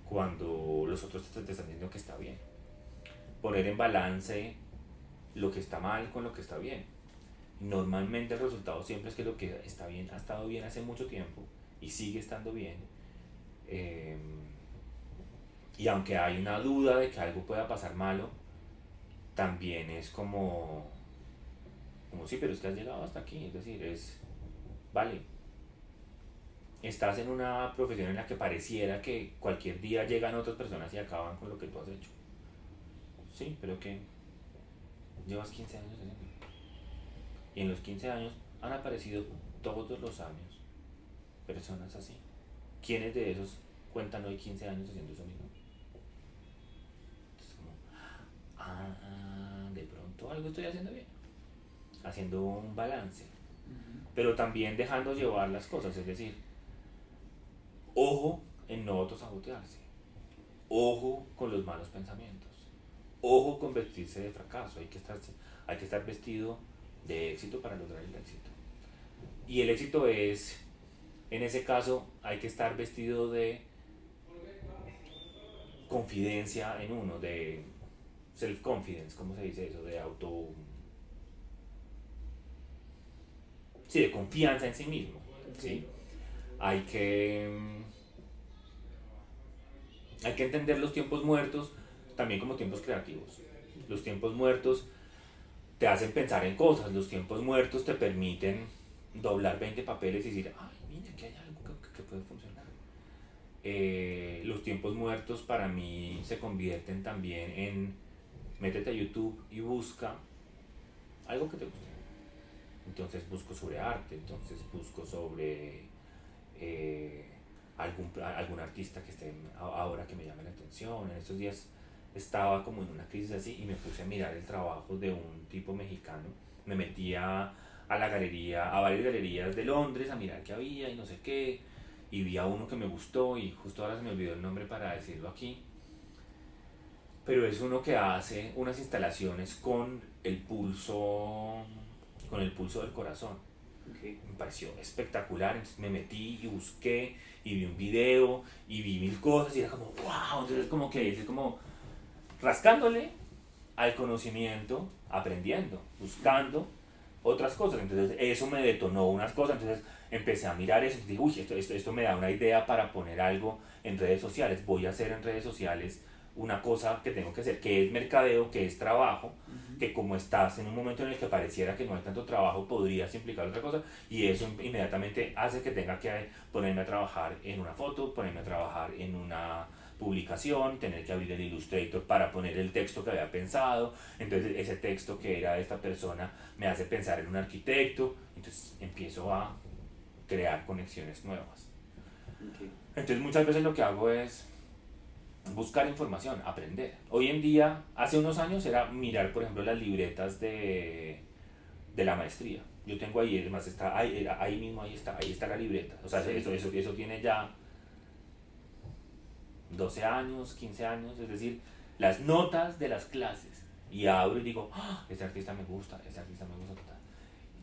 A: cuando los otros te están diciendo que está bien? Poner en balance lo que está mal con lo que está bien. Normalmente el resultado siempre es que lo que está bien ha estado bien hace mucho tiempo y sigue estando bien. Eh, y aunque hay una duda de que algo pueda pasar malo, también es como sí, pero es que has llegado hasta aquí. Es decir, vale, estás en una profesión en la que pareciera que cualquier día llegan otras personas y acaban con lo que tú has hecho. Sí, pero que llevas 15 años haciendo. Y en los 15 años han aparecido todos los años personas así. ¿Quiénes de esos cuentan hoy 15 años haciendo eso mismo? Entonces como, de pronto algo estoy haciendo bien. Haciendo un balance. Pero también dejando llevar las cosas, es decir, ojo en no autosabotearse. Ojo con los malos pensamientos. Ojo con vestirse de fracaso. Hay que estar vestido de éxito para lograr el éxito. Y el éxito es, en ese caso, hay que estar vestido de confidencia en uno, de self-confidence, ¿cómo se dice eso? De auto... Sí, de confianza en sí mismo, ¿sí? Hay que, hay que entender los tiempos muertos también como tiempos creativos. Los tiempos muertos te hacen pensar en cosas, los tiempos muertos te permiten doblar 20 papeles y decir, ay, mira, que hay algo que puede funcionar. Los tiempos muertos para mí se convierten también en métete a YouTube y busca algo que te guste. Entonces busco sobre arte, entonces busco sobre algún artista que esté ahora que me llame la atención. En estos días estaba como en una crisis así y me puse a mirar el trabajo de un tipo mexicano. Me metí a la galería, a varias galerías de Londres a mirar qué había y no sé qué. Y vi a uno que me gustó y justo ahora se me olvidó el nombre para decirlo aquí. Pero es uno que hace unas instalaciones con el pulso del corazón.
B: Okay.
A: Me pareció espectacular, entonces me metí y busqué y vi un video y vi mil cosas y era como wow, entonces como que es como rascándole al conocimiento, aprendiendo, buscando otras cosas, entonces eso me detonó unas cosas, entonces empecé a mirar eso y dije, uy, esto me da una idea para poner algo en redes sociales, voy a hacer en redes sociales una cosa que tengo que hacer, que es mercadeo, que es trabajo, que como estás en un momento en el que pareciera que no hay tanto trabajo, podrías implicar otra cosa y eso inmediatamente hace que tenga que ponerme a trabajar en una foto, ponerme a trabajar en una publicación, tener que abrir el Illustrator para poner el texto que había pensado, entonces ese texto que era de esta persona me hace pensar en un arquitecto, entonces empiezo a crear conexiones nuevas.
B: Okay.
A: Entonces muchas veces lo que hago es buscar información, aprender. Hoy en día, hace unos años era mirar, por ejemplo, las libretas de la maestría. Yo tengo ahí, además está ahí mismo, ahí está la libreta. O sea,
B: Sí.
A: eso tiene ya 12 años, 15 años, es decir, las notas de las clases. Y abro y digo, ¡ah! Este artista me gusta, este artista me gusta.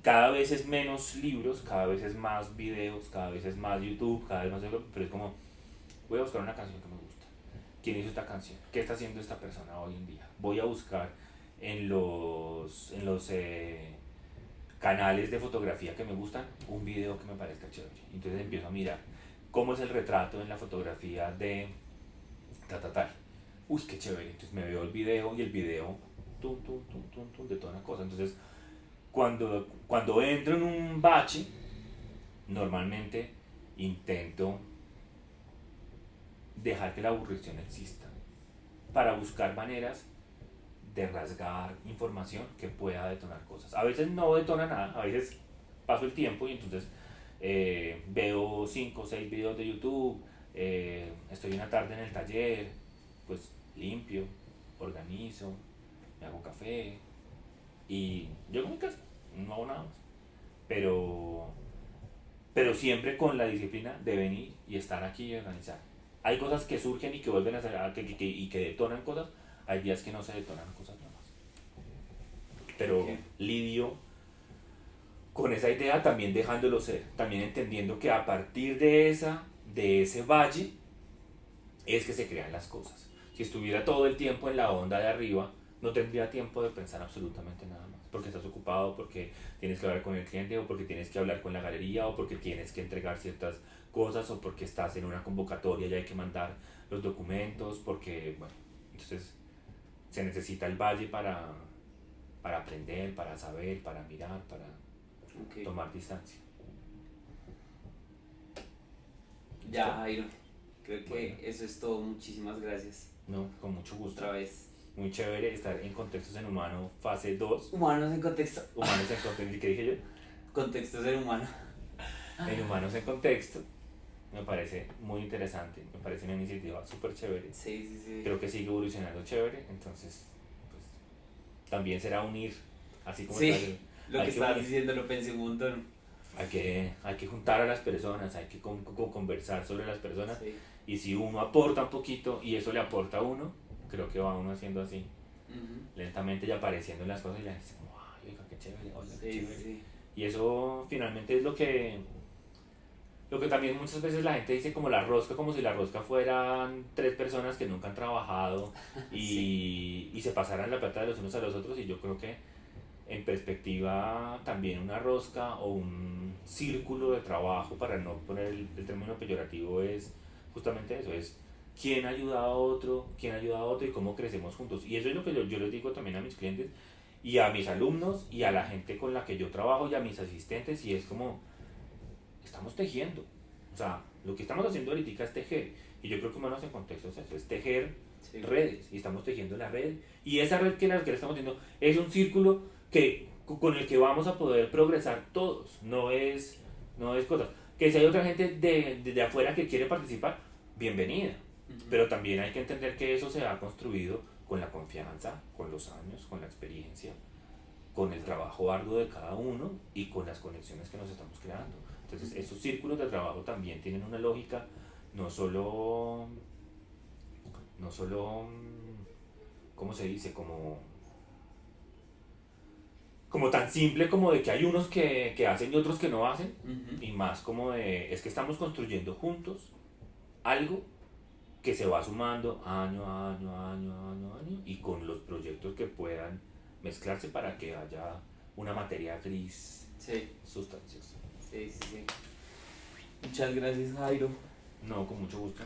A: Cada vez es menos libros, cada vez es más videos, cada vez es más YouTube, cada vez más... Pero es como, voy a buscar una canción que me gusta. ¿Quién hizo esta canción? ¿Qué está haciendo esta persona hoy en día? Voy a buscar en los canales de fotografía que me gustan un video que me parezca chévere. Entonces empiezo a mirar cómo es el retrato en la fotografía de tal. Uy, qué chévere. Entonces me veo el video y el video de toda una cosa. Entonces cuando entro en un bache, normalmente intento dejar que la aburrición exista para buscar maneras de rasgar información que pueda detonar cosas. A veces no detona nada, a veces paso el tiempo y entonces veo 5 o 6 videos de YouTube, estoy una tarde en el taller, pues limpio, organizo, me hago café y llego a mi casa, no hago nada más. Pero siempre con la disciplina de venir y estar aquí y organizar. Hay cosas que surgen y que vuelven a hacer, y que detonan cosas, hay días que no se detonan cosas nuevas. Pero lidio con esa idea también dejándolo ser, también entendiendo que a partir de ese valle es que se crean las cosas. Si estuviera todo el tiempo en la onda de arriba, no tendría tiempo de pensar absolutamente nada más, porque estás ocupado, porque tienes que hablar con el cliente, o porque tienes que hablar con la galería, o porque tienes que entregar ciertas cosas, o porque estás en una convocatoria y hay que mandar los documentos, porque, bueno, entonces se necesita el valle para aprender, para saber, para mirar, para tomar distancia.
B: Ya, Jairo, creo que eso es todo. Muchísimas gracias.
A: No, con mucho gusto.
B: Otra vez.
A: Muy chévere estar en Contextos en Humano, fase 2.
B: Humanos en contexto.
A: Humanos en contexto, ¿qué dije yo?
B: Contextos en humano.
A: En Humanos en Contexto. Me parece muy interesante, me parece una iniciativa súper chévere.
B: Sí.
A: Creo que sigue evolucionando chévere, entonces pues, también será unir, así como
B: sí, lo que estabas
A: unir.
B: diciendo lo pensé un montón.
A: Hay que juntar a las personas, hay que conversar sobre las personas,
B: Sí.
A: Y si uno aporta un poquito y eso le aporta a uno, creo que va uno haciendo así, lentamente y apareciendo en las cosas y la gente dice, ay, oiga, qué chévere, oiga, qué
B: Sí,
A: chévere.
B: sí.
A: Y eso finalmente es lo que también muchas veces la gente dice como la rosca, como si la rosca fueran tres personas que nunca han trabajado
B: Sí.
A: y se pasaran la plata de los unos a los otros. Y yo creo que en perspectiva también una rosca o un círculo de trabajo, para no poner el término peyorativo, es justamente eso, es quién ayuda a otro, quién ayuda a otro y cómo crecemos juntos. Y eso es lo que yo les digo también a mis clientes y a mis alumnos y a la gente con la que yo trabajo y a mis asistentes, y es como estamos tejiendo. O sea, lo que estamos haciendo ahorita es tejer. Y yo creo que Humanos en Contexto es eso, es tejer
B: Sí.
A: redes. Y estamos tejiendo la red. Y esa red que le estamos tejiendo es un círculo con el que vamos a poder progresar todos. No es cosas. Que si hay otra gente de afuera que quiere participar, bienvenida.
B: Ujú.
A: Pero también hay que entender que eso se ha construido con la confianza, con los años, con la experiencia, con el trabajo arduo de cada uno y con las conexiones que nos estamos creando. Entonces, esos círculos de trabajo también tienen una lógica, no solo, no solo, ¿cómo se dice? Como tan simple como de que hay unos que hacen y otros que no hacen,
B: Ujú.
A: y más como de, es que estamos construyendo juntos algo que se va sumando año a año, año, a año, a año, y con los proyectos que puedan mezclarse para que haya una materia gris
B: Sí,
A: sustanciosa.
B: sí, sí, sí. Muchas gracias, Jairo.
A: No, con mucho gusto.